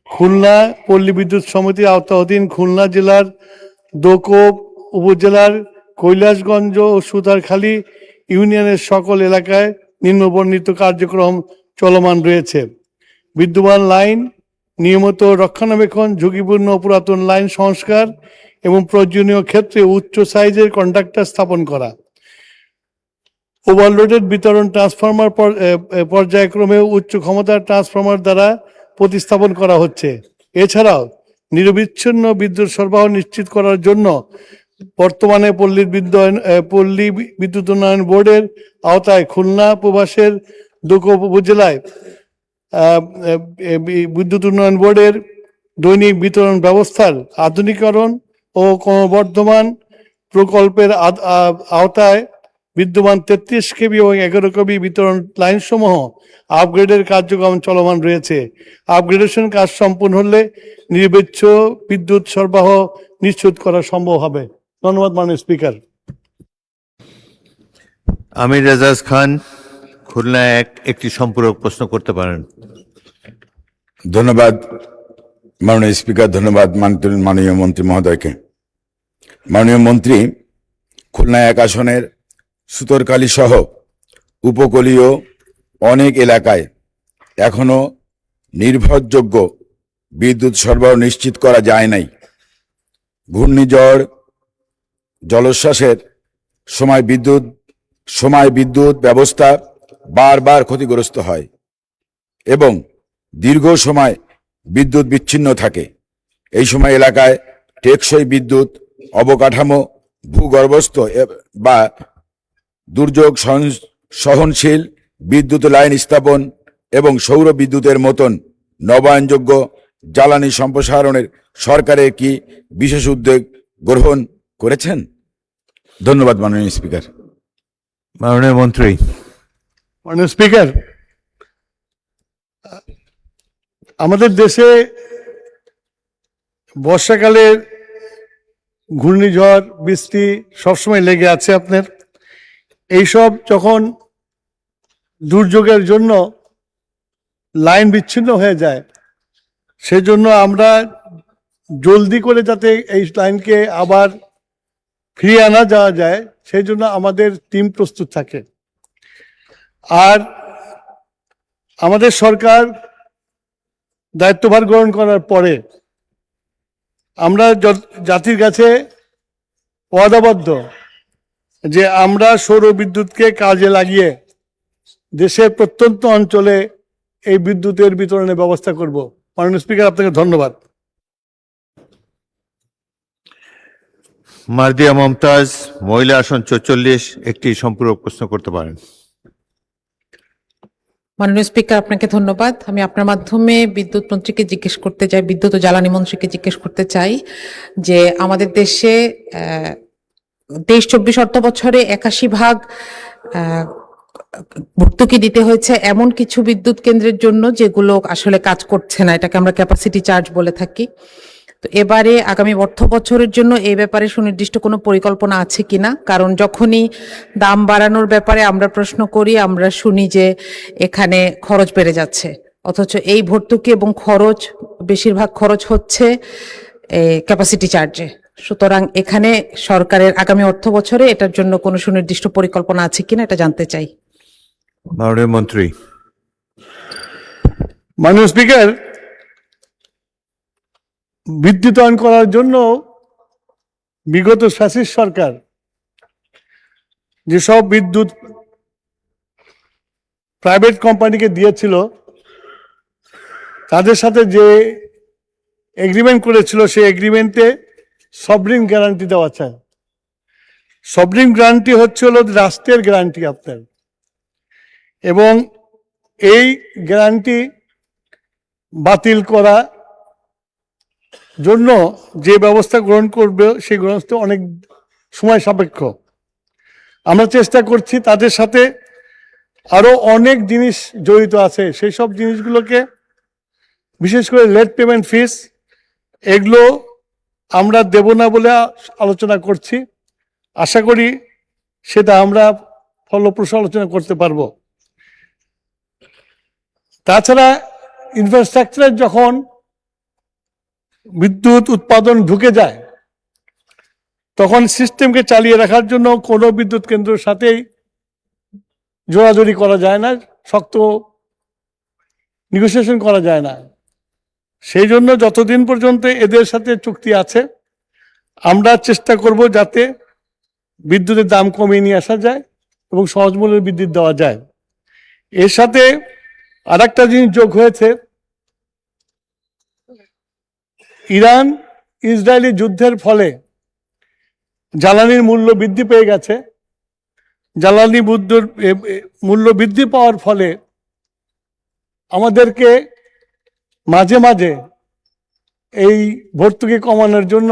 Speaker 6: খুলনা পল্লী বিদ্যুৎ সমিতির আওতাধীন খুলনা জেলার দোকোপ উপজেলার কৈলাসগঞ্জ ও সুতারখালী ইউনিয়নের সকল এলাকায় নিম্নবর্ণিত কার্যক্রম চলমান রয়েছে। বিদ্যমান লাইন নিয়মিত রক্ষণাবেক্ষণ, ঝুঁকিপূর্ণ পুরাতন লাইন সংস্কার এবং প্রয়োজনীয় ক্ষেত্রে উচ্চ সাইজের কন্ডাক্টর স্থাপন করা, ওভারলোডেড বিতরণ ট্রান্সফরমার পর্যায়ক্রমে উচ্চ ক্ষমতার ট্রান্সফরমার দ্বারা প্রতিস্থাপন করা হচ্ছে। এছাড়াও নিরবিচ্ছিন্ন বিদ্যুৎ সরবরাহ নিশ্চিত করার জন্য বর্তমানে পল্লী বিদ্যুৎ উন্নয়ন বোর্ডের আওতায় খুলনা প্রবাসের দোকোপ উপজেলায় বিদ্যুৎ উন্নয়ন বোর্ডের দৈনিক বিতরণ ব্যবস্থার আধুনিকরণ ও ক্রমবর্ধমান প্রকল্পের আওতায় বিদ্যমান 33 কেবি এবং 11 কেবি বিতরণ লাইনসমূহ আপগ্রেডের কার্যক্রম চলমান রয়েছে। আপগ্রেডেশন কাজ সম্পূর্ণ হলে নিরপেক্ষ বিদ্যুৎ সরবরাহ নিশ্চিত করা সম্ভব হবে। ধন্যবাদ মাননীয় স্পিকার।
Speaker 1: আমির রেজাজ খান, খুলনা একটি সম্পূরক প্রশ্ন করতে পারেন।
Speaker 12: ধন্যবাদ মাননীয় স্পিকার, ধন্যবাদ মাননীয় মন্ত্রী মহোদয়কে। মাননীয় মন্ত্রী, খুলনা 1 আসনের সুতরকালী সহ উপকূলীয় অনেক এলাকায় এখনো নির্ভরযোগ্য বিদ্যুৎ সরবরাহ নিশ্চিত করা যায় নাই। ঘূর্ণিঝড় জলোচ্ছ্বাসের সময় বিদ্যুৎ ব্যবস্থা বারবার ক্ষতিগ্রস্ত হয় এবং দীর্ঘ সময় বিদ্যুৎ বিচ্ছিন্ন থাকে। এই সময় এলাকায় টেকসই বিদ্যুৎ অবকাঠামো, ভূগর্ভস্থ বা দুর্যোগ সহনশীল বিদ্যুৎ লাইন স্থাপন এবং সৌর বিদ্যুতের মতন নবায়নযোগ্য জ্বালানি সম্প্রসারণের সরকারের কি বিশেষ উদ্যোগ গ্রহণ করেছেন? ধন্যবাদ মাননীয় স্পিকার।
Speaker 1: মাননীয় মন্ত্রী।
Speaker 6: মাননীয় স্পিকার, আমাদের দেশে বর্ষাকালে ঘূর্ণিঝড় বৃষ্টি সবসময় লেগে আছে। আপনার এইসব যখন দুর্যোগের জন্য লাইন বিচ্ছিন্ন হয়ে যায়, সেজন্য আমরা জলদি করে যাতে এই লাইনকে আবার ফিরিয়ে আনা যাওয়া যায়, সেই জন্য আমাদের টিম প্রস্তুত থাকে। আর আমাদের সরকার দায়িত্বভার গ্রহণ করার পরে আমরা জাতির কাছে ওয়াদাবদ্ধ যে আমরা সৌর বিদ্যুৎকে কাজে লাগিয়ে দেশের প্রত্যন্ত অঞ্চলে এই বিদ্যুতের বিতরণের ব্যবস্থা করব। মাননীয় স্পিকার, আপনাকে ধন্যবাদ।
Speaker 1: মার্দিয়া মমতাজ, মহিলা আসন 44, একটি সম্পূরক প্রশ্ন করতে পারেন।
Speaker 13: মাননীয় স্পিকার, আপনাকে ধন্যবাদ। আমি আপনার মাধ্যমে বিদ্যুৎ মন্ত্রীকে জিজ্ঞেস করতে চাই, বিদ্যুৎ ও জ্বালানি মন্ত্রীকে জিজ্ঞেস করতে চাই যে আমাদের দেশে 23-24 অর্থ বছরে 81 ভাগ ভর্তুকি দিতে হয়েছে এমন কিছু বিদ্যুৎ কেন্দ্রের জন্য যেগুলো আসলে কাজ করছে না, এটাকে আমরা ক্যাপাসিটি চার্জ বলে থাকি। তো এবারে আগামী অর্থ বছরের জন্য এই ব্যাপারে সুনির্দিষ্ট কোনো পরিকল্পনা আছে কিনা? কারণ যখনই দাম বাড়ানোর ব্যাপারে আমরা প্রশ্ন করি, আমরা শুনি যে এখানে খরচ বেড়ে যাচ্ছে, অথচ এই ভর্তুকি এবং খরচ বেশিরভাগ খরচ হচ্ছে ক্যাপাসিটি চার্জে। সুতরাং এখানে সরকারের আগামী অর্থ বছরে এটার জন্য কোনো সুনির্দিষ্ট পরিকল্পনা আছে কিনা এটা জানতে চাই।
Speaker 1: মাননীয় মন্ত্রী।
Speaker 6: মাননীয় স্পিকার, বিদ্যুতায়ন করার জন্য বিগত ফ্যাসিস্ট সরকার যেসব বিদ্যুৎ প্রাইভেট কোম্পানিকে দিয়েছিল, তাদের সাথে যে এগ্রিমেন্ট করেছিল সেই এগ্রিমেন্টে সবরিন গ্যারান্টি দেওয়া চায়। সবরিন গ্যারান্টি হচ্ছে হলো রাষ্ট্রের গ্যারান্টি আপনার, এবং এই গ্যারান্টি বাতিল করা জন্য যে ব্যবস্থা গ্রহণ করবে সেই ব্যবস্থা অনেক
Speaker 7: সময় সাপেক্ষ। আমরা চেষ্টা করছি তাদের সাথে আরো অনেক জিনিস জড়িত আছে, সেই সব জিনিসগুলোকে, বিশেষ করে লেট পেমেন্ট ফিস, এগুলো আমরা দেব না বলে আলোচনা করছি। আশা করি সেটা আমরা ফলপ্রসূ আলোচনা করতে পারবো। তাছাড়া ইনফ্রাস্ট্রাকচারে যখন বিদ্যুৎ উৎপাদন ঢুকে যায়, তখন সিস্টেমকে চালিয়ে রাখার জন্য কোনো বিদ্যুৎ কেন্দ্রের সাথেই জোরাজোরি করা যায় না, শক্ত নেগোসিয়েশন করা যায় না। সেই জন্য যতদিন পর্যন্ত এদের সাথে চুক্তি আছে, আমরা চেষ্টা করব যাতে বিদ্যুতের দাম কমিয়ে নিয়ে আসা যায় এবং সহজ মূল্যের বিদ্যুৎ দেওয়া যায়। এর সাথে আর একটা জিনিস যোগ হয়েছে, ইরান ইসরায়েলি যুদ্ধের ফলে জ্বালানির মূল্য বৃদ্ধি পেয়ে গেছে। জ্বালানি মূল্য বৃদ্ধি পাওয়ার ফলে আমাদেরকে মাঝে মাঝে এই ভর্তুকি কমানোর জন্য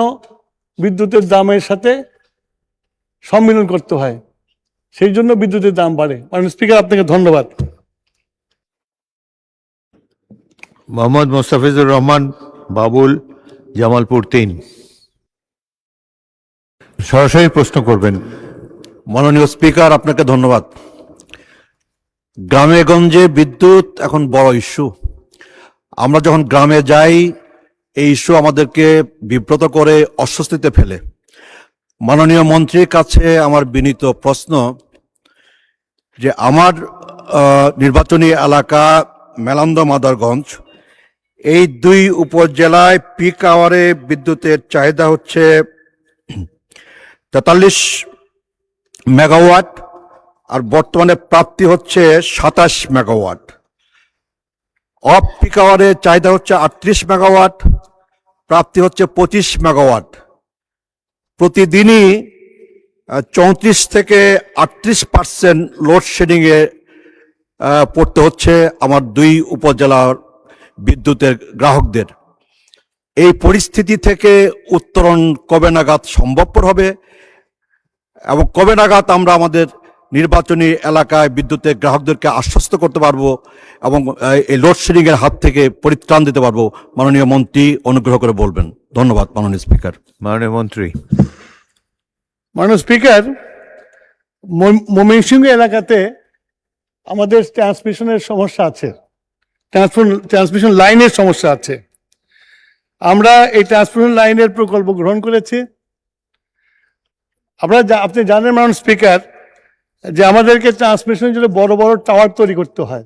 Speaker 7: বিদ্যুতের দামের সাথে সম্মিলন করতে হয়, সেই জন্য বিদ্যুতের দাম বাড়ে। মাননীয় স্পিকার, আপনাকে ধন্যবাদ।
Speaker 1: মোহাম্মদ মোস্তাফিজুর রহমান বাবুল, জামালপুর 3। সরাসরি প্রশ্ন করবেন।
Speaker 14: মাননীয় স্পিকার, আপনাকে ধন্যবাদ। গ্রামে গঞ্জে বিদ্যুৎ এখন বড় ইস্যু। আমরা যখন গ্রামে যাই, এই ইস্যু আমাদেরকে বিব্রত করে, অস্বস্তিতে ফেলে। মাননীয় মন্ত্রীর কাছে আমার বিনীত প্রশ্ন যে আমার নির্বাচনী এলাকা মেলান্দ মাদারগঞ্জ, এই 2 উপজেলায় পিক আওয়ারে বিদ্যুতের চাহিদা হচ্ছে 43 মেগাওয়াট, আর বর্তমানে প্রাপ্তি হচ্ছে 27 মেগাওয়াট। অফ পিক আওয়ারে চাহিদা হচ্ছে 38 মেগাওয়াট, প্রাপ্তি হচ্ছে 25 মেগাওয়াট। প্রতিদিনই 34 থেকে 38% লোডশেডিংয়ে পড়তে হচ্ছে আমার 2 উপজেলার বিদ্যুতের গ্রাহকদের। এই পরিস্থিতি থেকে উত্তরণ কবে নাগাদ সম্ভবপর হবে এবং কবে নাগাদ আমরা আমাদের নির্বাচনী এলাকায় বিদ্যুতের গ্রাহকদেরকে আশ্বস্ত করতে পারবো এবং এই লোডশেডিং এর হাত থেকে পরিত্রাণ দিতে পারবো? মাননীয় মন্ত্রী অনুগ্রহ করে বলবেন। ধন্যবাদ মাননীয় স্পিকার।
Speaker 1: মাননীয় মন্ত্রী।
Speaker 7: মাননীয় স্পিকার, ময়মনসিংহ এলাকাতে আমাদের ট্রান্সমিশনের সমস্যা আছে, ট্রান্সমিশন লাইনের সমস্যা আছে। আমরা এই ট্রান্সমিশন লাইনের প্রকল্প গ্রহণ করেছি। আপনি জানেন মাননীয় স্পিকার যে আমাদেরকে ট্রান্সমিশনের জন্য বড় বড় টাওয়ার তৈরি করতে হয়।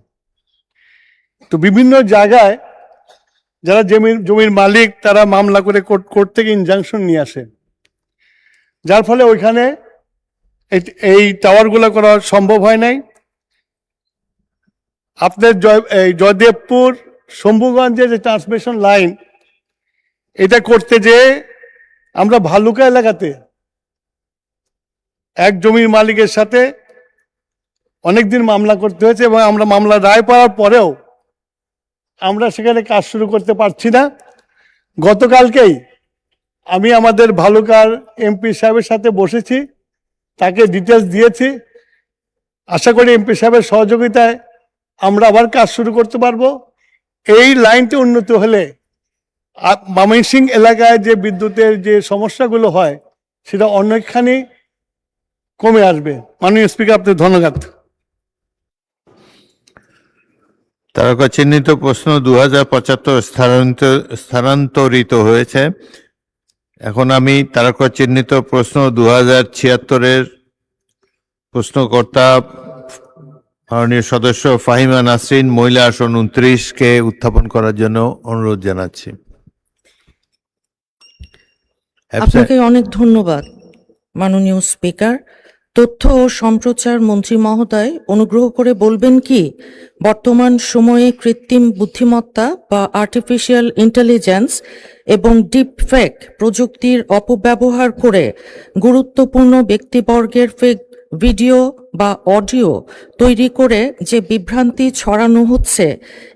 Speaker 7: তো বিভিন্ন জায়গায় যারা জমির মালিক, তারা মামলা করে কোর্ট থেকে ইনজাংশন নিয়ে আসে, যার ফলে ওইখানে এই টাওয়ারগুলো করা সম্ভব হয় নাই। আপনার জয়দেবপুর শম্ভুগঞ্জের যে ট্রান্সমিশন লাইন, এটা করতে যেয়ে আমরা ভালুকা এলাকাতে এক জমির মালিকের সাথে অনেকদিন মামলা করতে হয়েছে এবং আমরা মামলা রায় পাওয়ার পরেও আমরা সেখানে কাজ শুরু করতে পারছি না। গতকালকেই আমি আমাদের ভালুকার এমপি সাহেবের সাথে বসেছি, তাকে ডিটেলস দিয়েছি। আশা করি এমপি সাহেবের সহযোগিতায় আমরা আবার কাজ শুরু করতে পারবো। এই লাইনটি উন্নত হলে ময়মনসিংহ এলাকায় যে বিদ্যুতের যে সমস্যাগুলো হয় সেটা অনেকখানি কমে আসবে। মাননীয় স্পিকার, আপনাকে ধন্যবাদ।
Speaker 1: তারকা চিহ্নিত প্রশ্ন 2075 স্থানান্তরিত হয়েছে। এখন আমি তারকা চিহ্নিত প্রশ্ন 2076 প্রশ্নকর্তা মাননীয় সদস্য ফাহিমা নাসরিন, মহিলা আসন 29 কে উত্থাপন করার জন্য অনুরোধ জানাচ্ছি।
Speaker 15: আপনাকে অনেক ধন্যবাদ মাননীয় স্পিকার। তথ্য ও সম্প্রচার মন্ত্রী মহোদয়, অনুগ্রহ করে বলবেন কি বর্তমান সময়ে কৃত্রিম বুদ্ধিমত্তা বা আর্টিফিশিয়াল ইন্টেলিজেন্স এবং ডিপ ফেক প্রযুক্তির অপব্যবহার করে গুরুত্বপূর্ণ ব্যক্তিবর্গের ফেক ভিডিও বা অডিও তৈরি করে যে বিভ্রান্তি ছড়ানো হচ্ছে,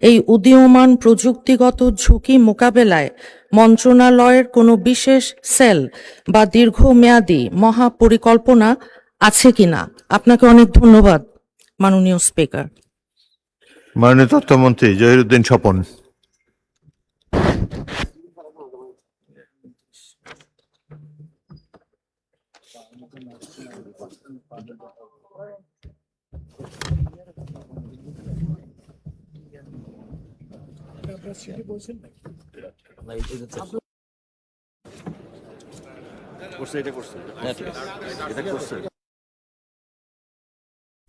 Speaker 15: এই উদীয়মান প্রযুক্তিগত ঝুঁকি মোকাবেলায় মন্ত্রণালয়ের কোনো বিশেষ সেল বা দীর্ঘমেয়াদী মহাপরিকল্পনা আছে কিনা? আপনাকে অনেক ধন্যবাদ মাননীয় স্পিকার।
Speaker 1: মাননীয় তথ্যমন্ত্রী জহিরুদ্দিন স্বপন।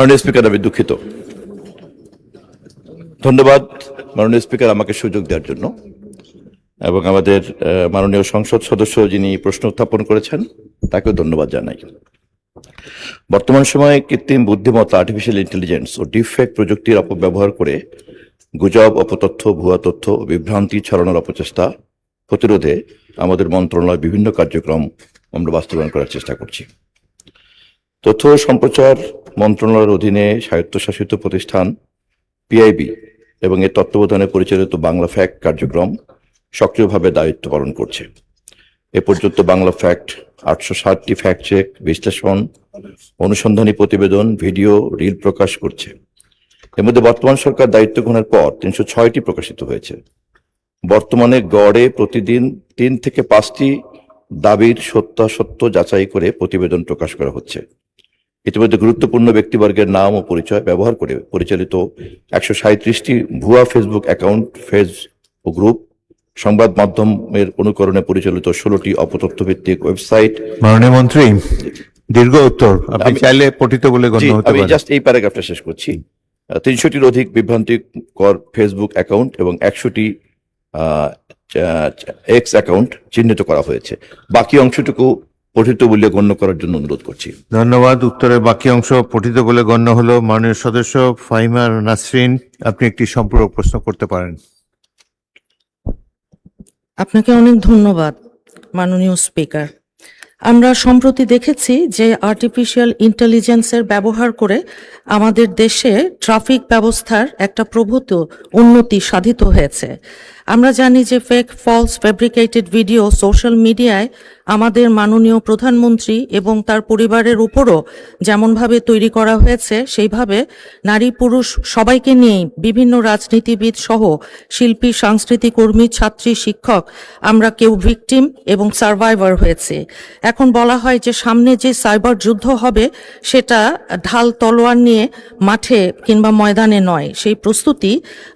Speaker 16: মাননীয় স্পিকার, আমি দুঃখিত। ধন্যবাদ মাননীয় স্পিকার আমাকে সুযোগ দেওয়ার জন্য, এবং আমাদের মাননীয় সংসদ সদস্য যিনি প্রশ্ন উত্থাপন করেছেন তাকেও ধন্যবাদ জানাই। বর্তমান সময়ে কৃত্রিম বুদ্ধিমত্তা, আর্টিফিশিয়াল ইন্টেলিজেন্স ও ডিপফেক প্রযুক্তির অপব্যবহার করে গুজব, অপতথ্য, ভুয়া তথ্য, বিভ্রান্তি ছড়ানোর অপচেষ্টা প্রতিরোধে আমাদের মন্ত্রণালয় বিভিন্ন কার্যক্রম আমরা বাস্তবায়ন করার চেষ্টা করছি। তথ্য ও সম্প্রচার মন্ত্রণালয়ের অধীনে স্বায়ত্তশাসিত প্রতিষ্ঠান পিআইবি এবং এর তত্ত্বাবধানে পরিচালিত বাংলা ফ্যাক্ট কার্যক্রম সক্রিয়ভাবে দায়িত্ব পালন করছে। এ পর্যন্ত বাংলা ফ্যাক্ট 860টি ফ্যাক্ট চেক, বিশ্লেষণ, অনুসন্ধানী প্রতিবেদন, ভিডিও, রিল প্রকাশ করছে। এর মধ্যে বর্তমান সরকার দায়িত্ব গ্রহণের পর 306টি প্রকাশিত হয়েছে। বর্তমানে গড়ে প্রতিদিন 3 থেকে 5টি দাবির সত্যাসত্য যাচাই করে প্রতিবেদন প্রকাশ করা হচ্ছে। ইতিমধ্যে গুরুত্বপূর্ণ ব্যক্তিবর্গের নাম ও পরিচয় ব্যবহার করে পরিচালিত 137টি ভুয়া ফেসবুক অ্যাকাউন্ট, পেজ ও গ্রুপ, সংবাদ মাধ্যমের অনুকরণে পরিচালিত 16টি অপতথ্য ভিত্তিক ওয়েবসাইট।
Speaker 1: মাননীয় মন্ত্রী, দীর্ঘ উত্তর আপনি চাইলে পঠিত বলে গণ্য হতে
Speaker 16: আমি
Speaker 1: পারে।
Speaker 16: জাস্ট এই প্যারাগ্রাফটা শেষ করছি। 300টির অধিক বিভ্রান্তিকর ফেসবুক অ্যাকাউন্ট এবং 100টি এক্স অ্যাকাউন্ট চিহ্নিত করা হয়েছে। বাকি অংশটুকু পঠিত বলে গণ্য করার জন্য অনুরোধ করছি।
Speaker 1: ধন্যবাদ। উত্তরের বাকি অংশ পঠিত বলে গণ্য হলো। মাননীয় সদস্য ফাহিমা নাসরিন, আপনি একটি সম্পূরক প্রশ্ন করতে পারেন।
Speaker 15: আপনাকে অনেক ধন্যবাদ মাননীয় স্পিকার। আমরা সম্প্রতি দেখেছি যে আর্টিফিশিয়াল ইন্টেলিজেন্সের ব্যবহার করে আমাদের দেশে ট্রাফিক ব্যবস্থার একটা প্রভূত উন্নতি সাধিত হয়েছে। আমরা জানি যে fake, false, fabricated video social মিডিয়ায় আমাদের মাননীয় প্রধানমন্ত্রী এবং তার পরিবারের উপরও যেমনভাবে তৈরি করা হয়েছে, সেইভাবে নারী পুরুষ সবাইকে নিয়েই বিভিন্ন রাজনীতিবিদ সহ শিল্পী, সাংস্কৃতিক কর্মী, ছাত্রী, শিক্ষক আমরা কেউ ভিকটিম এবং সার্ভাইভার হয়েছে। এখন বলা হয় যে সামনে যে সাইবার যুদ্ধ হবে সেটা ঢাল তলোয়ার নিয়ে মাঠে কিংবা ময়দানে নয়। সেই প্রস্তুতি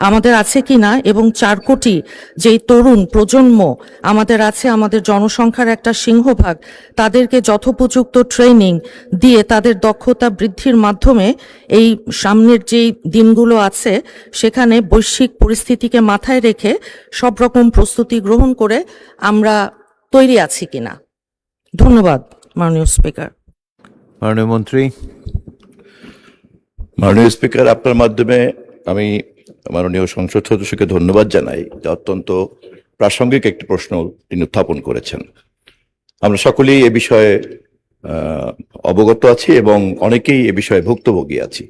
Speaker 15: আমাদের আছে কিনা, এবং 4 কোটি যেই তরুণ প্রজন্ম আমাদের আছে, আমাদের জনসংখ্যার একটা সিংহভাগ, তাদেরকে যথোপযুক্ত ট্রেনিং দিয়ে তাদের দক্ষতা বৃদ্ধির মাধ্যমে এই সামনের যেই দিনগুলো আছে সেখানে বৈশ্বিক পরিস্থিতিকে মাথায় রেখে সব রকম প্রস্তুতি গ্রহণ করে আমরা তৈরি আছি কিনা। ধন্যবাদ মাননীয় স্পিকার।
Speaker 1: মাননীয় মন্ত্রী।
Speaker 16: মাননীয় স্পিকার, আপনার মাধ্যমে আমি মাননীয় সংসদ সদস্যকে ধন্যবাদ জানাই যে অত্যন্ত প্রাসঙ্গিক একটি প্রশ্ন তিনি উত্থাপন করেছেন। আমরা সকলেই এ বিষয়ে অবগত আছি এবং অনেকেই এ বিষয়ে ভুক্তভোগী আছি,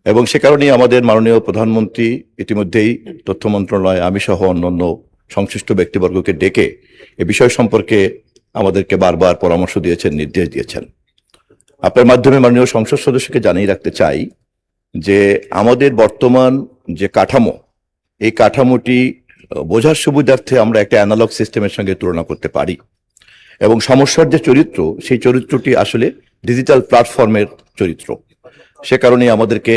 Speaker 16: এবং সে কারণেই আমাদের মাননীয় প্রধানমন্ত্রী ইতিমধ্যেই তথ্য মন্ত্রণালয়, আমি সহ অন্যান্য সংশ্লিষ্ট ব্যক্তিবর্গকে ডেকে এ বিষয় সম্পর্কে আমাদেরকে বারবার পরামর্শ দিয়েছেন, নির্দেশ দিয়েছেন। আপনার মাধ্যমে মাননীয় সংসদ সদস্যকে জানিয়ে রাখতে চাই যে আমাদের বর্তমান যে কাঠামো, এই কাঠামোটি বোঝার সুবিধার্থে আমরা একটা অ্যানালগ সিস্টেমের সঙ্গে তুলনা করতে পারি, এবং সমস্যার যে চরিত্র, সেই চরিত্রটি আসলে ডিজিটাল প্ল্যাটফর্মের চরিত্র। সে কারণেই আমাদেরকে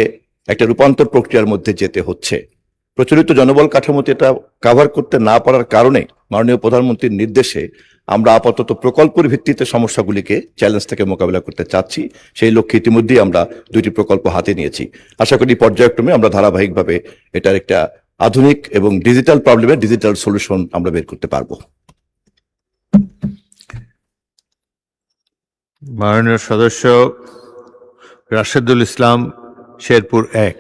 Speaker 16: একটা রূপান্তর প্রক্রিয়ার মধ্যে যেতে হচ্ছে। প্রচলিত জনবল কাঠামোতে এটা কভার করতে না পারার কারণে মাননীয় প্রধানমন্ত্রীর নির্দেশে আমরা আপাতত প্রকল্পের ভিত্তিতে সমস্যাগুলিকে, চ্যালেঞ্জ থেকে মোকাবিলা করতে চাচ্ছি। সেই লক্ষ্যে ইতিমধ্যেই আমরা 2টি প্রকল্প হাতে নিয়েছি। আশা করি পর্যায়ক্রমে আমরা ধারাবাহিকভাবে এটার একটা আধুনিক এবং ডিজিটাল প্রবলেমের ডিজিটাল সলিউশন আমরা বের করতে পারবো।
Speaker 1: মাননীয় সদস্য রাশেদুল ইসলাম, শেরপুর 1।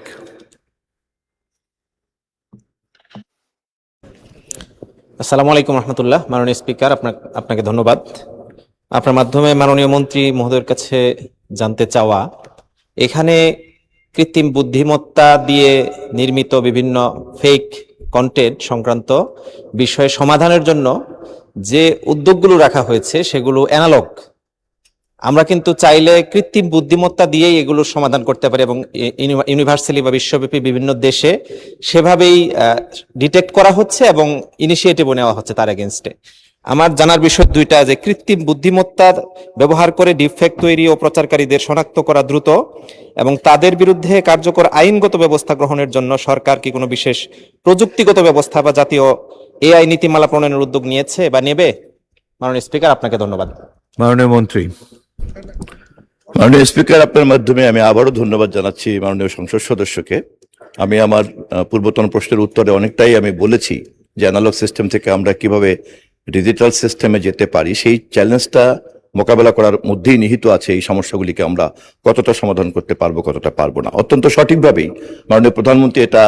Speaker 17: আসসালামু আলাইকুম রহমতুল্লাহ। মাননীয় স্পিকার, আপনাকে ধন্যবাদ। আপনার মাধ্যমে মাননীয় মন্ত্রী মহোদয়ের কাছে জানতে চাওয়া, এখানে কৃত্রিম বুদ্ধিমত্তা দিয়ে নির্মিত বিভিন্ন ফেক কন্টেন্ট সংক্রান্ত বিষয়ে সমাধানের জন্য যে উদ্যোগগুলো রাখা হয়েছে সেগুলো অ্যানালগ। আমরা কিন্তু চাইলে কৃত্রিম বুদ্ধিমত্তা দিয়েই এগুলো সমাধান করতে পারি এবং ইউনিভার্সালি বা বিশ্বব্যাপী বিভিন্ন দেশে সেভাবেই ডিটেক্ট করা হচ্ছে এবং ইনিশিয়েটিভও নেওয়া হচ্ছে তার এগেনস্টে। আমার জানার বিষয় দুইটা, যে কৃত্রিম বুদ্ধিমত্তা ব্যবহার করে ডিফেক্ট তৈরি ও প্রচারকারীদের শনাক্ত করা দ্রুত এবং তাদের বিরুদ্ধে কার্যকর আইনগত ব্যবস্থা গ্রহণের জন্য সরকার কি কোনো বিশেষ প্রযুক্তিগত ব্যবস্থা বা জাতীয় এআই নীতিমালা প্রণয়নের উদ্যোগ নিয়েছে বা নেবে? মাননীয় স্পিকার, আপনাকে ধন্যবাদ।
Speaker 1: মাননীয় মন্ত্রী।
Speaker 16: মাননীয় স্পিকার, আপনার মাধ্যমে আমি আবারও ধন্যবাদ জানাচ্ছি মাননীয় সংসদ সদস্যকে। আমি আমার পূর্বতন প্রশ্নের উত্তরে অনেকটাই আমি বলেছি যে অ্যানালগ সিস্টেম থেকে আমরা কিভাবে ডিজিটাল সিস্টেমে যেতে পারি, সেই চ্যালেঞ্জটা মোকাবেলা করার মধ্যেই নিহিত আছে এই সমস্যাগুলিকে আমরা কতটা সমাধান করতে পারবো, কতটা পারবো না। অত্যন্ত সঠিকভাবেই মাননীয় প্রধানমন্ত্রী এটা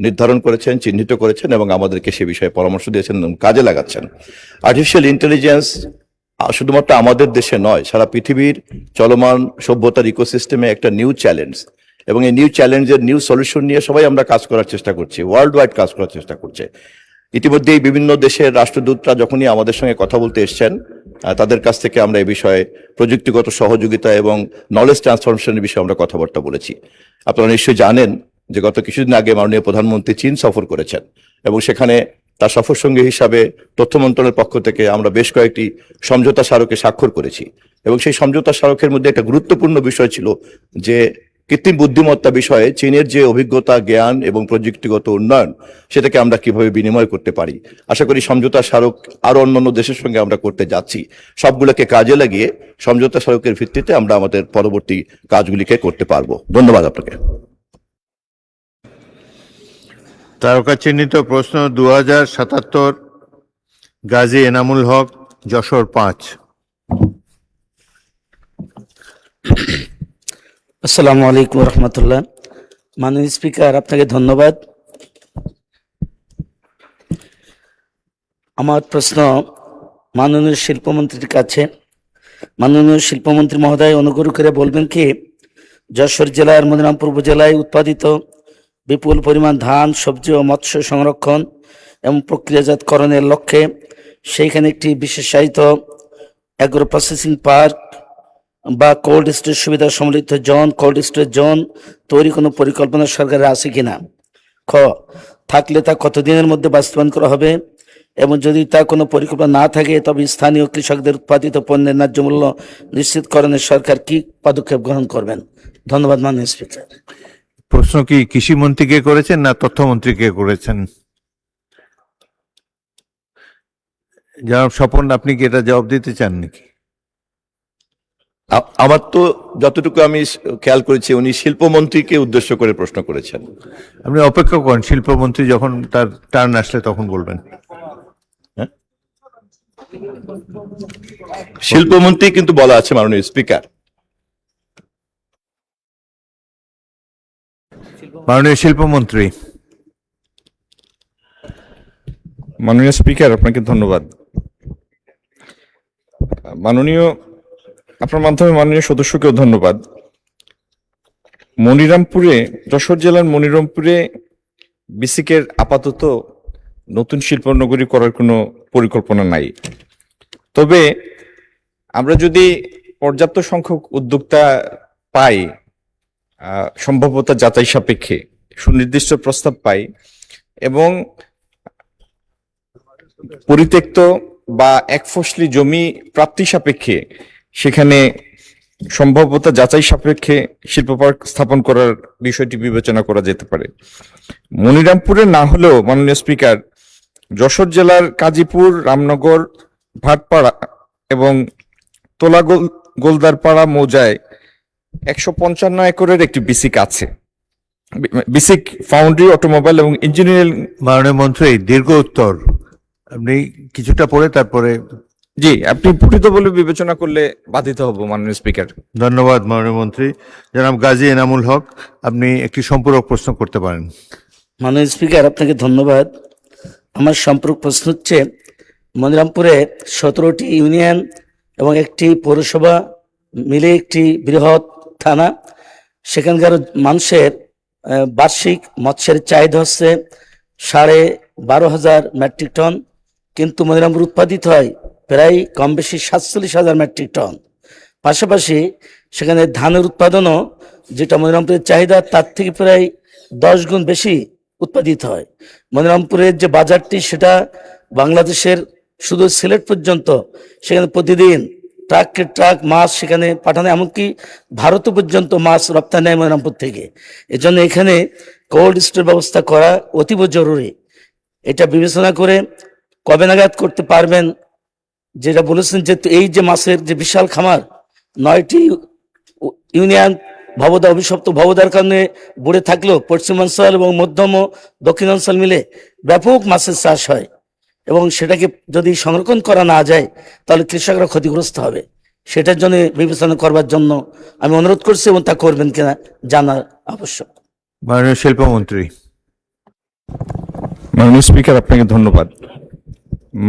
Speaker 16: নির্ধারণ করেছেন, চিহ্নিত করেছেন এবং আমাদেরকে সে বিষয়ে পরামর্শ দিয়েছেন এবং কাজে লাগাচ্ছেন। আর্টিফিশিয়াল ইন্টেলিজেন্স শুধুমাত্র আমাদের দেশে নয়, সারা পৃথিবীর চলমান সভ্যতার ইকোসিস্টেমে একটা নিউ চ্যালেঞ্জ, এবং এই নিউ চ্যালেঞ্জের নিউ সলিউশন নিয়ে সবাই আমরা কাজ করার চেষ্টা করছি, ওয়ার্ল্ড ওয়াইড কাজ করার চেষ্টা করছে। ইতিমধ্যেই বিভিন্ন দেশের রাষ্ট্রদূতরা যখনই আমাদের সঙ্গে কথা বলতে এসছেন, তাদের কাছ থেকে আমরা এই বিষয়ে প্রযুক্তিগত সহযোগিতা এবং নলেজ ট্রান্সফরমেশনের বিষয়ে আমরা কথাবার্তা বলেছি। আপনারা নিশ্চয়ই জানেন যে গত কিছুদিন আগে মাননীয় প্রধানমন্ত্রী চীন সফর করেছেন এবং সেখানে তার সফর সঙ্গী হিসাবে তথ্য মন্ত্রণালয়ের পক্ষ থেকে আমরা বেশ কয়েকটি সমঝোতা স্মারকে স্বাক্ষর করেছি এবং সেই সমঝোতা স্মারকের মধ্যে একটা গুরুত্বপূর্ণ বিষয় ছিল যে কৃত্রিম বুদ্ধিমত্তা বিষয়ে চীনের যে অভিজ্ঞতা, জ্ঞান এবং প্রযুক্তিগত উন্নয়ন, সেটাকে আমরা কিভাবে বিনিময় করতে পারি। আশা করি সমঝোতা স্মারক আরো অন্যান্য দেশের সঙ্গে আমরা করতে যাচ্ছি। সবগুলোকে কাজে লাগিয়ে সমঝোতা স্মারকের ভিত্তিতে আমরা আমাদের পরবর্তী কাজগুলিকে করতে পারবো। ধন্যবাদ আপনাকে।
Speaker 1: তারকা চিহ্নিত প্রশ্ন 2077, গাজী এনামুল হক, যশোর 5।
Speaker 18: আসসালামু আলাইকুম রহমতুল্লাহ। মাননীয় স্পিকার, আপনাকে ধন্যবাদ। আমার প্রশ্ন মাননীয় শিল্পমন্ত্রীর কাছে। মাননীয় শিল্পমন্ত্রী মহোদয়, অনুগ্রহ করে বলবেন কি যশোর জেলার মনিরামপুর উপজেলায় উৎপাদিত বিপুল পরিমাণ ধান, সবজি ও মৎস্য সংরক্ষণ এবং প্রক্রিয়াজাতকরণের লক্ষ্যে সেইখানে একটি বিশেষায়িত অ্যাগ্রো প্রসেসিং পার্ক বা কোল্ড স্টোরেজ সুবিধা সম্মিলিত জোন, কোল্ড স্টোরেজ জোন তৈরি কোনো পরিকল্পনা সরকারের আছে কিনা? খ, থাকলে তা কতদিনের মধ্যে বাস্তবায়ন করা হবে এবং যদি তা কোনো পরিকল্পনা না থাকে তবে স্থানীয় কৃষকদের উৎপাদিত পণ্যের ন্যায্য মূল্য নিশ্চিতকরণে সরকার কি পদক্ষেপ গ্রহণ করবেন? ধন্যবাদ মাননীয় স্পিকার।
Speaker 1: প্রশ্ন কি কৃষিমন্ত্রীকে করেছেন না তথ্যমন্ত্রীকে করেছেন? জনাব স্বপন, আপনি কি এটা জবাব দিতে চান নাকি?
Speaker 16: আমার তো যতটুকু আমি খেয়াল করেছি উনি শিল্পমন্ত্রীকে উদ্দেশ্য করে প্রশ্ন করেছেন।
Speaker 1: আপনি অপেক্ষা করেন, শিল্পমন্ত্রী যখন তার টার্ন আসলে তখন বলবেন।
Speaker 16: শিল্পমন্ত্রী কিন্তু বলা আছে মাননীয় স্পিকার।
Speaker 1: মাননীয় শিল্পমন্ত্রী।
Speaker 19: মাননীয় স্পিকার, আপনাকে ধন্যবাদ। আপনার মাধ্যমে মাননীয় সদস্যকেও ধন্যবাদ। মনিরামপুরে, যশোর জেলার মনিরামপুরে বিসিকের আপাতত নতুন শিল্পনগরী করার কোনো পরিকল্পনা নাই। তবে আমরা যদি পর্যাপ্ত সংখ্যক উদ্যোক্তা পাই, সম্ভাব্যতা যাচাই সাপেক্ষে সুনির্দিষ্ট প্রস্তাব পাই এবং পরিত্যক্ত বা একফসলি জমি প্রাপ্তি সাপেক্ষে সেখানে সম্ভাব্যতা যাচাই সাপেক্ষে শিল্প পার্ক স্থাপন করার বিষয়টি বিবেচনা করা যেতে পারে। মনিরামপুরে না হলেও মাননীয় স্পিকার, যশোর জেলার কাজীপুর, রামনগর, ভাটপাড়া এবং তোলা গোলদারপাড়া মৌজায় 155 একরের একটি বিসিক আছে। বিসিক ফাউন্ড্রি, অটোমোবাইল এবং ইঞ্জিনিয়ারিং।
Speaker 1: মাননীয় মন্ত্রী, দীর্ঘ উত্তর আপনি কিছুটা পড়ে তারপরে।
Speaker 19: জি, আপনি পঠিত বলে বিবেচনা করলে বাধিত হব মাননীয় স্পিকার।
Speaker 1: ধন্যবাদ মাননীয় মন্ত্রী। জনাব গাজী এনামুল হক, আপনি একটি সম্পূরক প্রশ্ন করতে পারেন।
Speaker 18: মাননীয় স্পিকার, আপনাকে ধন্যবাদ। আমার সম্পূরক প্রশ্ন হচ্ছে, মনিরামপুরে 17টি ইউনিয়ন এবং একটি পৌরসভা মিলে একটি বৃহৎ থানা। সেখানকার মানুষের বার্ষিক মৎস্যের চাহিদা হচ্ছে 12,000 মেট্রিক টন, কিন্তু মনিরামপুর উৎপাদিত হয় প্রায় কম বেশি 47,000 মেট্রিক টন। পাশাপাশি সেখানে ধানের উৎপাদনও যেটা মনিরামপুরের চাহিদা তার থেকে প্রায় 10 গুণ বেশি উৎপাদিত হয়। মনিরামপুরের যে বাজারটি সেটা বাংলাদেশের শুধু সিলেট পর্যন্ত সেখানে প্রতিদিন ট্রাককে ট্রাক মাছ সেখানে পাঠানো, এমনকি ভারত পর্যন্ত মাছ রপ্তানি হয় মনিরামপুর থেকে। এজন্য এখানে কোল্ড স্টোর ব্যবস্থা করা অতীব জরুরি। এটা বিবেচনা করে কবে নাগাদ করতে পারবেন, যেটা বলেছেন যে এই যে মাছের যে বিশাল খামার, 9টি ইউনিয়ন ভবদা অভিশপ্ত ভবদার কারণে বুড়ে থাকলেও পশ্চিমাঞ্চল এবং মধ্যম ও দক্ষিণাঞ্চল মিলে ব্যাপক মাছের চাষ হয়, এবং সেটাকে যদি সংরক্ষণ করা না যায় তাহলে কৃষকরা ক্ষতিগ্রস্ত হবে। সেটার জন্য বিবেচনা করবার জন্য আমি অনুরোধ করছি, এবং তা করবেন কিনা জানা আবশ্যক।
Speaker 1: মাননীয় শিল্পমন্ত্রী।
Speaker 19: মাননীয় স্পিকার, আপনাকে ধন্যবাদ।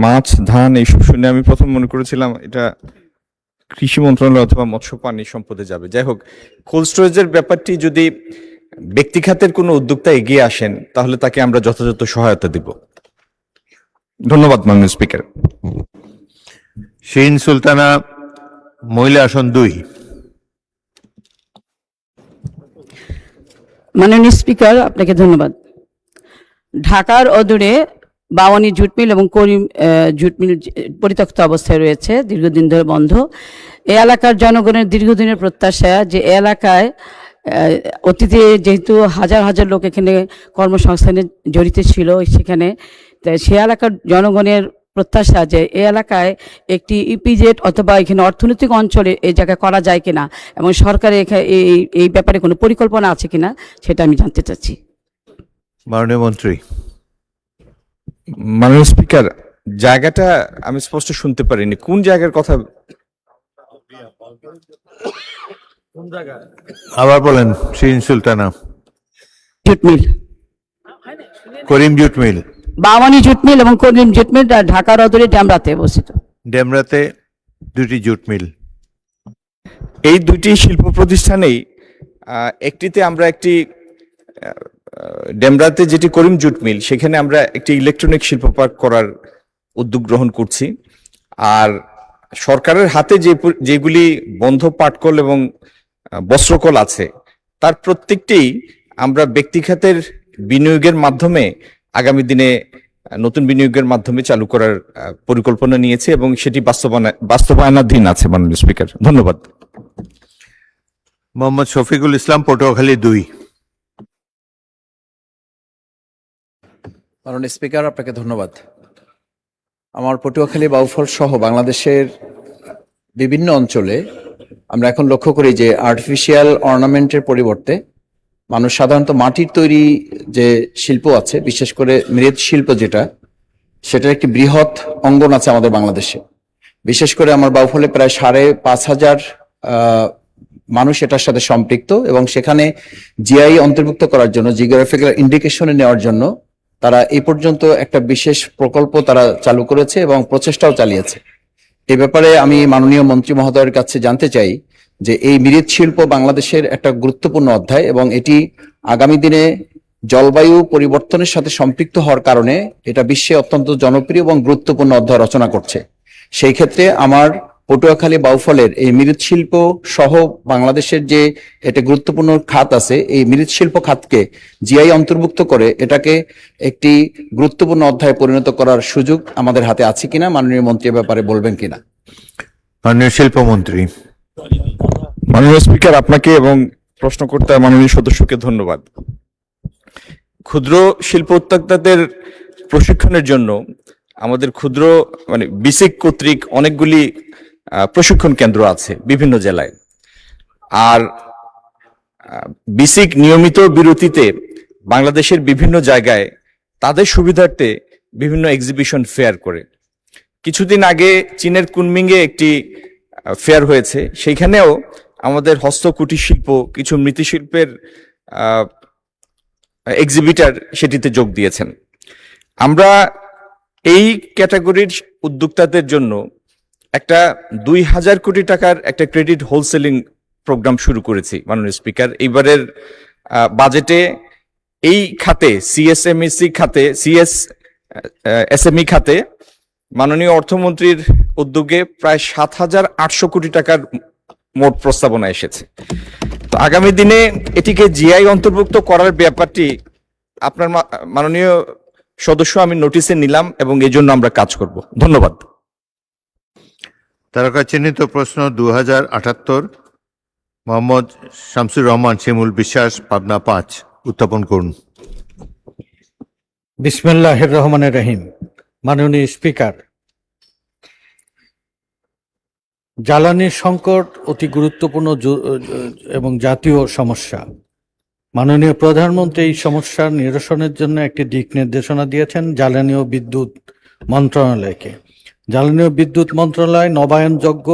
Speaker 19: মাছ, ধান এইসব শুনে আমি প্রথম মনে করেছিলাম এটা কৃষি মন্ত্রণালয় অথবা মৎস্য পানি সম্পদে যাবে। যাই হোক, কোল্ড স্টোরেজের ব্যাপারটি যদি ব্যক্তি খাতের কোনো উদ্যোক্তা এগিয়ে আসেন তাহলে তাকে আমরা যথাযথ সহায়তা দিব। ধন্যবাদ মাননীয় স্পিকার।
Speaker 1: শিরিন সুলতানা, মহিলা আসন 2।
Speaker 20: মাননীয় স্পিকার, আপনাকে ধন্যবাদ। ঢাকার অদূরে বাওয়ানি জুট মিল এবং করিম জুট মিল পরিত্যক্ত অবস্থায় রয়েছে, দীর্ঘদিন ধরে বন্ধ। এই এলাকার জনগণের দীর্ঘদিনের প্রত্যাশা যে এলাকায় অতীতে যেহেতু হাজার হাজার লোক এখানে কর্মসংস্থানে জড়িত ছিল, সেখানে সে এলাকার জনগণের প্রত্যাশা যে এই এলাকায় একটি ইপিজেড অথবা এখানে অর্থনৈতিক অঞ্চলে এই জায়গায় করা যায় কিনা, এবং সরকারের এই ব্যাপারে কোনো পরিকল্পনা আছে কিনা সেটা আমি জানতে চাচ্ছি।
Speaker 1: মাননীয় মন্ত্রী।
Speaker 19: মাননীয় স্পিকার, জায়গাটা আমি স্পষ্ট শুনতে পারিনি, কোন জায়গার কথা?
Speaker 1: আবার বলেন। Shirin Sultana.
Speaker 20: Jute mill,
Speaker 1: Karim jute mill.
Speaker 20: Bawani jute mill এবং করিম জুট মিল ঢাকার অদূরে ডেমরাতে অবস্থিত।
Speaker 1: ডেমরাতে 2টি জুট মিল।
Speaker 19: এই 2টি শিল্প প্রতিষ্ঠানেই একটিতে আমরা একটি ডেমরাতে যেটি করিম জুট মিল, সেখানে আমরা একটি ইলেকট্রনিক শিল্প পার্ক করার উদ্যোগ গ্রহণ করছি। আর সরকারের হাতে যেগুলি বন্ধ পাটকল এবং বস্ত্রকল আছে তার প্রত্যেকটি আমরা ব্যক্তি খাতের বিনিয়োগের মাধ্যমে আগামী দিনে নতুন বিনিয়োগের মাধ্যমে চালু করার পরিকল্পনা নিয়েছে, এবং সেটি বাস্তবায়নাধীন আছে। মাননীয় স্পিকার, ধন্যবাদ।
Speaker 1: মোহাম্মদ শফিকুল ইসলাম, পটুয়াখালী 2।
Speaker 21: মাননীয় স্পিকার, আপনাকে ধন্যবাদ। আমার পটুয়াখালী, বাউফল সহ বাংলাদেশের বিভিন্ন অঞ্চলে আমরা এখন লক্ষ্য করি যে আর্টিফিশিয়াল অর্নামেন্টের পরিবর্তে মানুষ সাধারণত মাটির তৈরি যে শিল্প আছে, বিশেষ করে মৃৎশিল্প যেটা, সেটার একটি বৃহৎ অঙ্গন আছে আমাদের বাংলাদেশে। বিশেষ করে আমার বাউফলে প্রায় 5,500 মানুষ এটার সাথে সম্পৃক্ত, এবং সেখানে জিআই অন্তর্ভুক্ত করার জন্য, জিওগ্রাফিক্যাল ইন্ডিকেশনে নেওয়ার জন্য তারা এই পর্যন্ত একটা বিশেষ প্রকল্প তারা চালু করেছে এবং প্রচেষ্টাও চালিয়েছে। এ ব্যাপারে আমি মাননীয় মন্ত্রী মহোদয়ের কাছে জানতে চাই যে এই মৃৎশিল্প বাংলাদেশের একটা গুরুত্বপূর্ণ অধ্যায়, এবং এটি আগামী দিনে জলবায়ু পরিবর্তনের সাথে সম্পৃক্ত হওয়ার কারণে এটা বিশ্বে অত্যন্ত জনপ্রিয় এবং গুরুত্বপূর্ণ অধ্যায় রচনা করছে। সেই ক্ষেত্রে আমার পটুয়াখালী বাউফলের এই মৃৎশিল্প সহ বাংলাদেশের যে এটা গুরুত্বপূর্ণ খাত আছে, এই মৃৎশিল্প খাতকে জিআই অন্তর্ভুক্ত করে এটাকে একটি গুরুত্বপূর্ণ অধ্যায়ে পরিণত করার সুযোগ আমাদের হাতে আছে কিনা, মাননীয় মন্ত্রী ব্যাপারে বলবেন কিনা।
Speaker 1: মাননীয় শিল্পমন্ত্রী।
Speaker 19: মাননীয় স্পিকার, আপনাকে এবং প্রশ্নকর্তা মাননীয় সদস্যকে ধন্যবাদ। ক্ষুদ্র শিল্প উদ্যোক্তাদের প্রশিক্ষণের জন্য আমাদের ক্ষুদ্র বিসিক কর্তৃক অনেকগুলি প্রশিক্ষণ কেন্দ্র আছে বিভিন্ন জেলায়। আর বিসিক নিয়মিত বিরতিতে বাংলাদেশের বিভিন্ন জায়গায় তাদের সুবিধার্থে বিভিন্ন এক্সিবিশন ফেয়ার করে। কিছুদিন আগে চীনের কুনমিংয়ে একটি ফেয়ার হয়েছে, সেইখানেও আমাদের হস্ত কুটির শিল্প, কিছু মৃৎশিল্পের এক্সিবিটার সেটিতে যোগ দিয়েছেন। আমরা এই ক্যাটাগরির উদ্যোক্তাদের জন্য একটা 2,000 কোটি টাকার একটা ক্রেডিট হোলসেলিং প্রোগ্রাম শুরু করেছি। মাননীয় স্পিকার, এইবারের বাজেটে এই খাতে সিএসএমইসি খাতে এসএমই খাতে মাননীয় অর্থমন্ত্রীর উদ্যোগে প্রায় 7,800 কোটি টাকার মোট প্রস্তাবনা এসেছে। তো আগামী দিনে এটিকে জিআই অন্তর্ভুক্ত করার ব্যাপারটি আপনার মাননীয় সদস্য আমি নোটিশে নিলাম এবং এই জন্য আমরা কাজ করব। ধন্যবাদ।
Speaker 1: তারকা চিহ্নিত প্রশ্ন 2078 মোহাম্মদ শামসুর রহমান শিমুল বিশ্বাস, পাবনা 5, উত্থাপন করুন।
Speaker 2: বিসমিল্লাহির রহমানির রহিম। মাননীয় স্পিকার, জ্বালানির সংকট অতি গুরুত্বপূর্ণ এবং জাতীয় সমস্যা। মাননীয় প্রধানমন্ত্রী এই সমস্যার নিরসনের জন্য একটি দিক নির্দেশনা দিয়েছেন জ্বালানি ও বিদ্যুৎ মন্ত্রণালয়কে। জ্বালানি ও বিদ্যুৎ মন্ত্রণালয় নবায়নযোগ্য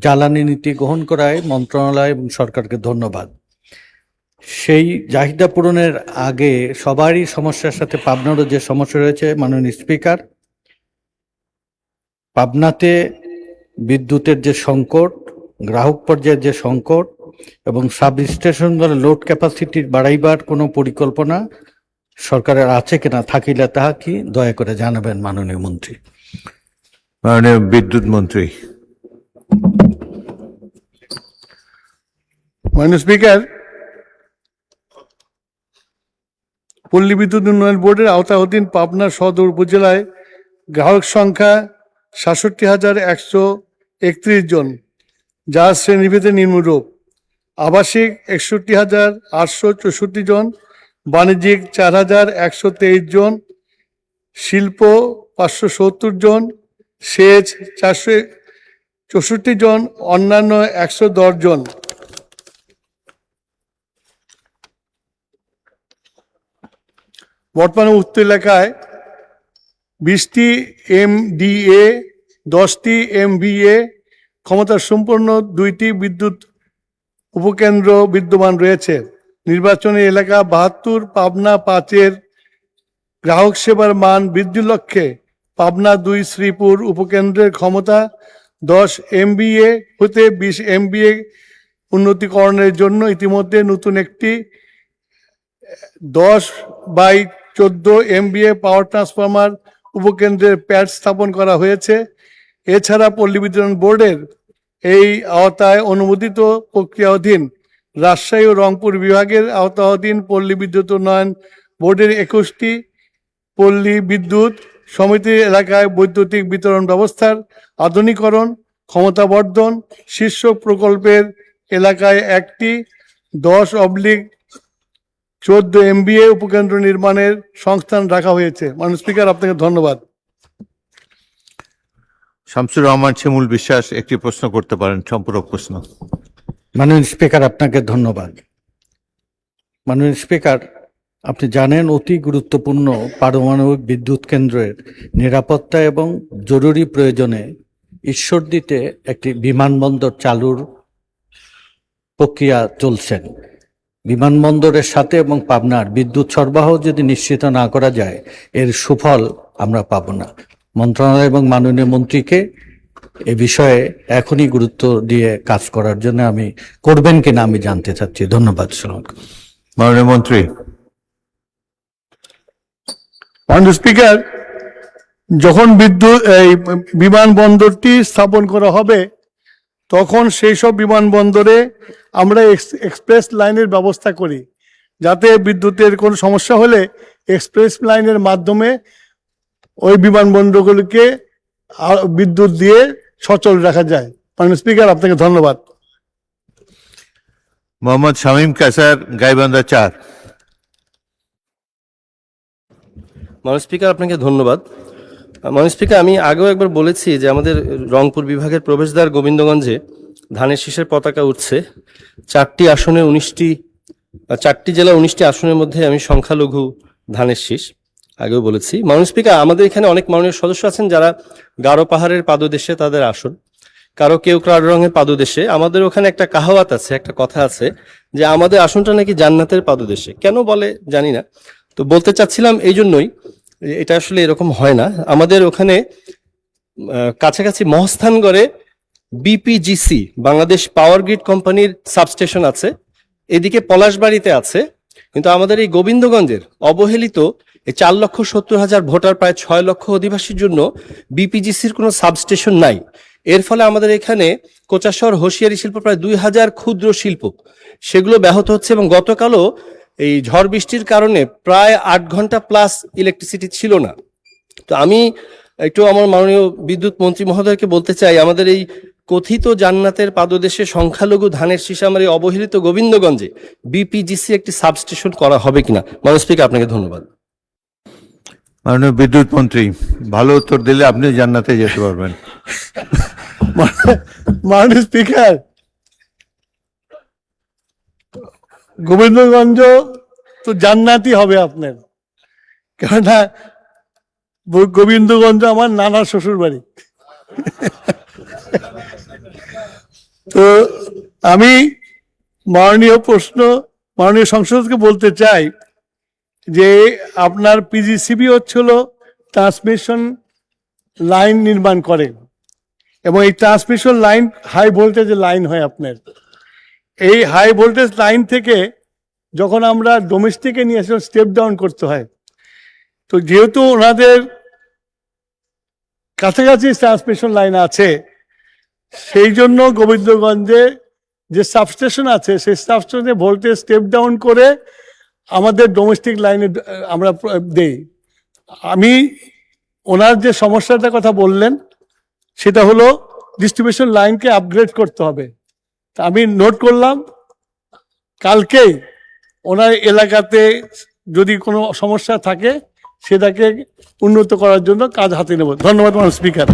Speaker 2: জ্বালানি নীতি গ্রহণ করায় মন্ত্রণালয় এবং সরকারকে ধন্যবাদ। সেই চাহিদা পূরণের আগে সবারই সমস্যার সাথে পাবনারও যে সমস্যা রয়েছে, মাননীয় স্পিকার, পাবনাতে বিদ্যুতের যে সংকট, গ্রাহক পর্যায়ের যে সংকট এবং সাব স্টেশনগুলোর লোড ক্যাপাসিটি বাড়াইবার কোনো পরিকল্পনা সরকারের আছে কিনা, থাকিলে তাহা কি দয়া করে জানাবেন মাননীয় মন্ত্রী।
Speaker 1: মাননীয় বিদ্যুৎ মন্ত্রী।
Speaker 6: মাননীয় স্পিকার, পল্লী বিদ্যুৎ উন্নয়ন বোর্ডের আওতাধীন পাবনা সদর উপজেলায় গ্রাহক সংখ্যা 67,131 জন, যার শ্রেণীভেদে নিম্নরূপ: আবাসিক 61,864 জন, বাণিজ্যিক 4,123 জন, শিল্প 570 জন, সেচ 464 জন, অন্যান্য 110 জন। বর্তমানে উক্ত এলাকায় 20টি MDA, 10টি MVA ক্ষমতা সম্পন্ন 2টি বিদ্যুৎ উপকেন্দ্র বিদ্যমান রয়েছে। নির্বাচনী এলাকা 72 পাবনা 5-এর গ্রাহক সেবার মান বৃদ্ধির লক্ষ্যে পাবনা 2 শ্রীপুর উপকেন্দ্রের ক্ষমতা 10 MVA হতে 20 MVA উন্নতিকরণের জন্য ইতিমধ্যে নতুন একটি 10/14 MVA পাওয়ার ট্রান্সফরমার উপকেন্দ্রের প্যাড স্থাপন করা হয়েছে। এছাড়া পল্লী বিদ্যুৎ বোর্ডের এই আওতায় অনুমোদিত প্রক্রিয়াধীন রাজশাহী ও রংপুর বিভাগের আওতাধীন পল্লী বিদ্যুৎ উন্নয়ন বোর্ডের 21টি পল্লী বিদ্যুৎ সমিতির এলাকায় বৈদ্যুতিক বিতরণ ব্যবস্থার আধুনিকরণ, ক্ষমতাবর্ধন শীর্ষক প্রকল্পের এলাকায় একটি 10/14 MVA উপকেন্দ্র নির্মাণের সংস্থান রাখা হয়েছে। মাননীয় স্পিকার, আপনাকে ধন্যবাদ।
Speaker 1: শামসুর রহমান শিমুল বিশ্বাস একটি প্রশ্ন করতে পারেন, সম্পূরক প্রশ্ন।
Speaker 2: মাননীয় স্পিকার, আপনাকে ধন্যবাদ। মাননীয় স্পিকার, আপনি জানেন অতি গুরুত্বপূর্ণ পারমাণবিক বিদ্যুৎ কেন্দ্রের নিরাপত্তা এবং জরুরি প্রয়োজনে ঈশ্বরদীতে একটি বিমানবন্দর চালুর প্রক্রিয়া চলছেন। বিমানবন্দরের সাথে এবং পাবনার বিদ্যুৎ সরবরাহ যদি নিশ্চিত না করা যায়, এর সুফল আমরা পাব না। মন্ত্রণালয় এবং মাননীয় মন্ত্রীকে এ বিষয়ে এখনই গুরুত্ব দিয়ে কাজ করার জন্য আমি করবেন কিনা আমি জানতে চাচ্ছি। ধন্যবাদ।
Speaker 1: মাননীয় মন্ত্রী।
Speaker 6: মাননীয় স্পিকার, যখন বিমানবন্দরটি স্থাপন করা হবে তখন সেই সব বিমানবন্দরে আমরা এক্সপ্রেস লাইনের ব্যবস্থা করি, যাতে বিদ্যুতের কোনো সমস্যা হলে এক্সপ্রেস লাইনের মাধ্যমে ওই বিমানবন্দরগুলিকে বিদ্যুৎ দিয়ে সচল রাখা যায়। মাননীয় স্পিকার, আপনাকে ধন্যবাদ।
Speaker 1: মোহাম্মদ শামীম কাসার, গাইবান্ধা 4।
Speaker 22: মাননীয় স্পিকার, আপনাকে ধন্যবাদ। মাননীয় স্পিকার, আমি আগেও একবার বলেছি যে আমাদের রংপুর বিভাগের প্রবেশদ্বার গোবিন্দগঞ্জে ধানের শীষের পতাকা উঠছে। 4টি জেলা 19টি আসনের মধ্যে আমি সংখ্যালঘু ধানের শীষ, আগেও বলেছি। মাননীয় স্পিকার, আমাদের এখানে অনেক মাননীয় সদস্য আছেন যারা গারো পাহাড়ের পাদদেশে তাদের আসন, কেউ কালো রঙের পাদদেশে। আমাদের ওখানে একটা কাহাওয়াত আছে, একটা কথা আছে যে আমাদের আসনটা নাকি জান্নাতের পাদদেশে। কেন বলে জানি না, তো বলতে চাচ্ছিলাম এই জন্যই, এটা আসলে এরকম হয় না। আমাদের ওখানে কাছাকাছি মহস্থানগড়ে বিপিজিসি বাংলাদেশ পাওয়ার গ্রিড কোম্পানির সাবস্টেশন আছে, এদিকে পলাশবাড়িতে আছে, কিন্তু আমাদের এই গোবিন্দগঞ্জের অবহেলিত এই 4,70,000 ভোটার, প্রায় 6 লক্ষ অধিবাসীর জন্য বিপিজিসির কোনো সাবস্টেশন নাই। এর ফলে আমাদের এখানে কোচাশহর হোসিয়ারি শিল্প প্রায় 2,000 ক্ষুদ্র শিল্প সেগুলো ব্যাহত হচ্ছে, এবং গতকালও এই ঝড় বৃষ্টির কারণে প্রায় 8 ঘন্টা প্লাস ইলেকট্রিসিটি ছিল না। তো আমি একটু আমার মাননীয় বিদ্যুৎ মন্ত্রী মহোদয়কে বলতে চাই, আমাদের এই কথিত জান্নাতের পাদদেশে সংখ্যালঘু ধানের শীষ আমার এই অবহেলিত গোবিন্দগঞ্জে বিপিজিসি একটি সাবস্টেশন করা হবে কিনা। মাননীয় স্পিকার, আপনাকে ধন্যবাদ।
Speaker 1: মাননীয় বিদ্যুৎ মন্ত্রী, ভালো উত্তর দিলে আপনি জান্নাতে যেতে পারবেন।
Speaker 6: মাননীয় স্পিকার, গোবিন্দগঞ্জ তো জান্নাতই হবে আপনার, কেননা গোবিন্দগঞ্জ আমার নানার শ্বশুর বাড়ি। তো আমি মাননীয় সংসদকে বলতে চাই যে আপনার পিজিসিবি হচ্ছিল ট্রান্সমিশন লাইন নির্মাণ করে, এবং এই ট্রান্সমিশন লাইন হাই ভোল্টেজের লাইন হয় আপনার। এই হাই ভোল্টেজ লাইন থেকে যখন আমরা ডোমেস্টিকে নিয়ে আসি স্টেপ ডাউন করতে হয়, তো যেহেতু ওনাদের কাছাকাছি ট্রান্সমিশন লাইন আছে, সেই জন্য গোবিন্দগঞ্জে যে সাবস্টেশন আছে সেই সাবস্টেশনে ভোল্টেজ স্টেপ ডাউন করে আমাদের ডোমেস্টিক লাইনে আমরা দেই। আমি ওনার যে সমস্যাটার কথা বললেন সেটা হলো ডিস্ট্রিবিউশন লাইনকে আপগ্রেড করতে হবে। তা আমি নোট করলাম, কালকেই ওনার এলাকাতে যদি কোনো সমস্যা থাকে সেটাকে উন্নত করার জন্য কাজ হাতে নেব। ধন্যবাদ মাননীয় স্পিকার।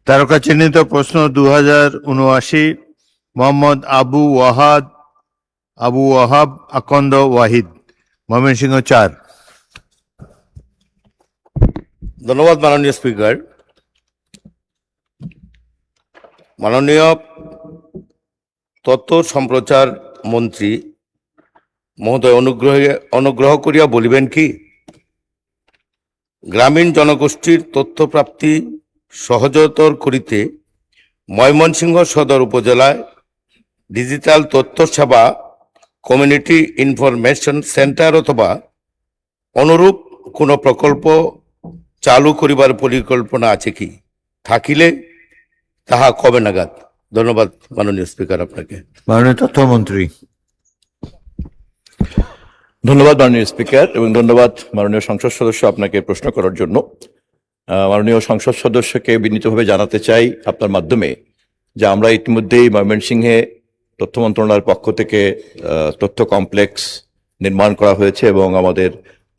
Speaker 1: তারকা চিহ্নিত প্রশ্ন 2079, মোহাম্মদ আবু ওয়াহাব আকন্দ ওয়াহিদ, ময়মনসিংহ 4।
Speaker 4: ধন্যবাদ মাননীয় স্পিকার। মাননীয় তথ্য সম্প্রচার মন্ত্রী মহোদয়, অনুগ্রহ করিয়া বলিবেন কি, গ্রামীণ জনগোষ্ঠীর তথ্য প্রাপ্তি সহজতর করিতে ময়মনসিংহ সদর উপজেলায় ডিজিটাল তথ্য সেবা কমিউনিটি ইনফরমেশন সেন্টার অথবা অনুরূপ কোনো প্রকল্প চালু করিবার পরিকল্পনা আছে কি? থাকিলে তাহা কবে নাগাদ? ধন্যবাদ মাননীয় স্পিকার আপনাকে।
Speaker 1: মাননীয় তথ্যমন্ত্রী।
Speaker 16: ধন্যবাদ মাননীয় স্পিকার, এবং ধন্যবাদ মাননীয় সংসদ সদস্য আপনাকে প্রশ্ন করার জন্য। মাননীয় সংসদ সদস্যকে বিনীতভাবে জানাতে চাই আপনার মাধ্যমে যে আমরা ইতিমধ্যেই ময়মনসিংহে তথ্য মন্ত্রণালয়ের পক্ষ থেকে তথ্য কমপ্লেক্স নির্মাণ করা হয়েছে, এবং আমাদের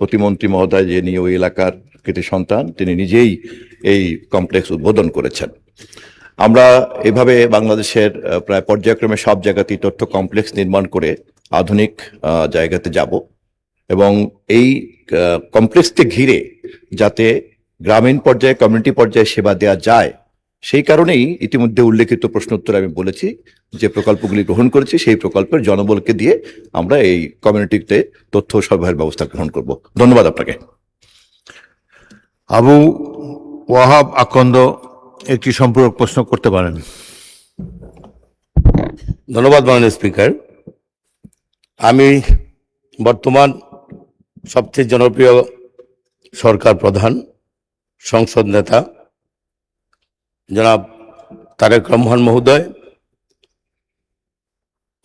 Speaker 16: প্রতিমন্ত্রী মহোদয়, যিনি ওই এলাকার কৃতি সন্তান, তিনি নিজেই এই কমপ্লেক্স উদ্বোধন করেছেন। আমরা এভাবে বাংলাদেশের প্রায় পর্যায়ক্রমে সব জায়গাতেই তথ্য কমপ্লেক্স নির্মাণ করে আধুনিক জায়গাতে যাব, এবং এই কমপ্লেক্সকে ঘিরে যাতে গ্রামীণ পর্যায়ে কমিউনিটি পর্যায়ে সেবা দেওয়া যায়, সেই কারণেই ইতিমধ্যে উল্লেখিত প্রশ্ন উত্তরে আমি বলেছি যে প্রকল্পগুলি গ্রহণ করেছি, সেই প্রকল্পের জনবলকে দিয়ে আমরা এই কমিউনিটিতে তথ্য সরবরাহের ব্যবস্থা গ্রহণ করব। ধন্যবাদ আপনাকে।
Speaker 1: আবু ওয়াহাব আকন্দ একটি সম্পূরক প্রশ্ন করতে পারেন।
Speaker 4: ধন্যবাদ মাননীয় স্পিকার। আমি বর্তমান সবচেয়ে জনপ্রিয় সরকার প্রধান, সংসদ নেতা জনাব তারেক রহমান মহোদয়,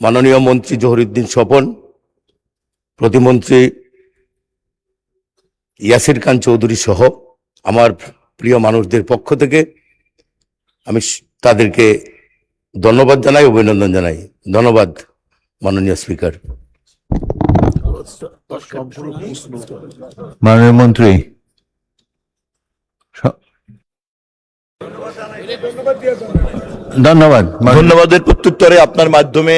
Speaker 4: মাননীয় মন্ত্রী জহিরুদ্দিন স্বপন, প্রতিমন্ত্রী ইয়াসির খান চৌধুরী সহ আমার প্রিয় মানুষদের পক্ষ থেকে আমি তাদেরকে ধন্যবাদ জানাই, অভিনন্দন জানাই। ধন্যবাদ মাননীয় স্পিকার।
Speaker 1: মাননীয় মন্ত্রী। ধন্যবাদ।
Speaker 16: ধন্যবাদের প্রত্যুত্তরে আপনার মাধ্যমে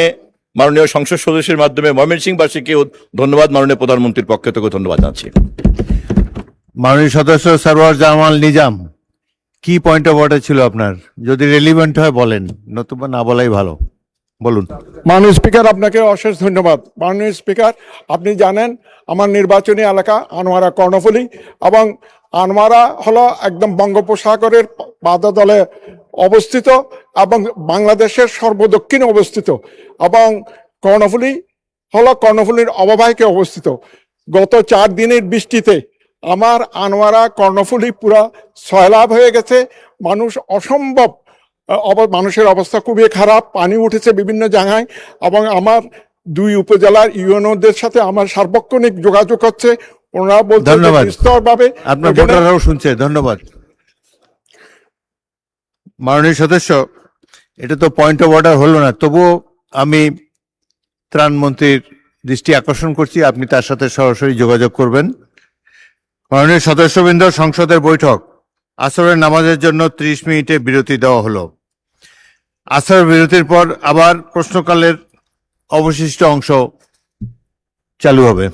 Speaker 16: মাননীয় সংসদ সদস্যের মাধ্যমে ময়মনসিংহবাসীকে ধন্যবাদ, মাননীয় প্রধানমন্ত্রীর পক্ষ থেকে ধন্যবাদ জানাচ্ছি।
Speaker 1: মাননীয় সদস্য সরওয়ার জামাল নিজাম, কি পয়েন্ট অফ অর্ডার ছিল আপনার? যদি রেলিভেন্ট হয় বলেন, নতুবা না বলাই ভালো। বলুন।
Speaker 7: মাননীয় স্পিকার, আপনাকে অশেষ ধন্যবাদ। মাননীয় স্পিকার, আপনি জানেন আমার নির্বাচনী এলাকা আনোয়ারা কর্ণফুলী, এবং আনোয়ারা হলো একদম বঙ্গোপসাগরের পাদতলে অবস্থিত এবং বাংলাদেশের সর্বদক্ষিণে অবস্থিত, এবং কর্ণফুলী হলো কর্ণফুলীর অববাহিকায় অবস্থিত। গত 4 দিনের বৃষ্টিতে আমার আনোয়ারা কর্ণফুলী পুরা সয়লাভ হয়ে গেছে। মানুষ অসম্ভব মানুষের অবস্থা খুবই খারাপ, পানি উঠেছে বিভিন্ন জায়গায়, এবং আমার 2 উপজেলার ইউএনওদের সাথে আমার সার্বক্ষণিক যোগাযোগ হচ্ছে। ওনারা বলছেন
Speaker 1: ধন্যবাদ।
Speaker 7: বিস্তরভাবে
Speaker 1: আপনার
Speaker 7: এখানে-
Speaker 1: ভোটাররাও শুনছে। ধন্যবাদ। মাননীয় সদস্য, এটা তো পয়েন্ট অফ অর্ডার হলো না, তবুও আমি ত্রাণমন্ত্রীর দৃষ্টি আকর্ষণ করছি, আপনি তার সাথে সরাসরি যোগাযোগ করবেন। মাননীয় সদস্যবৃন্দ, সংসদের বৈঠক আসরের নামাজের জন্য 30 মিনিটে বিরতি দেওয়া হলো। আসর বিরতির পর আবার প্রশ্নকালের অবশিষ্ট অংশ চালু হবে।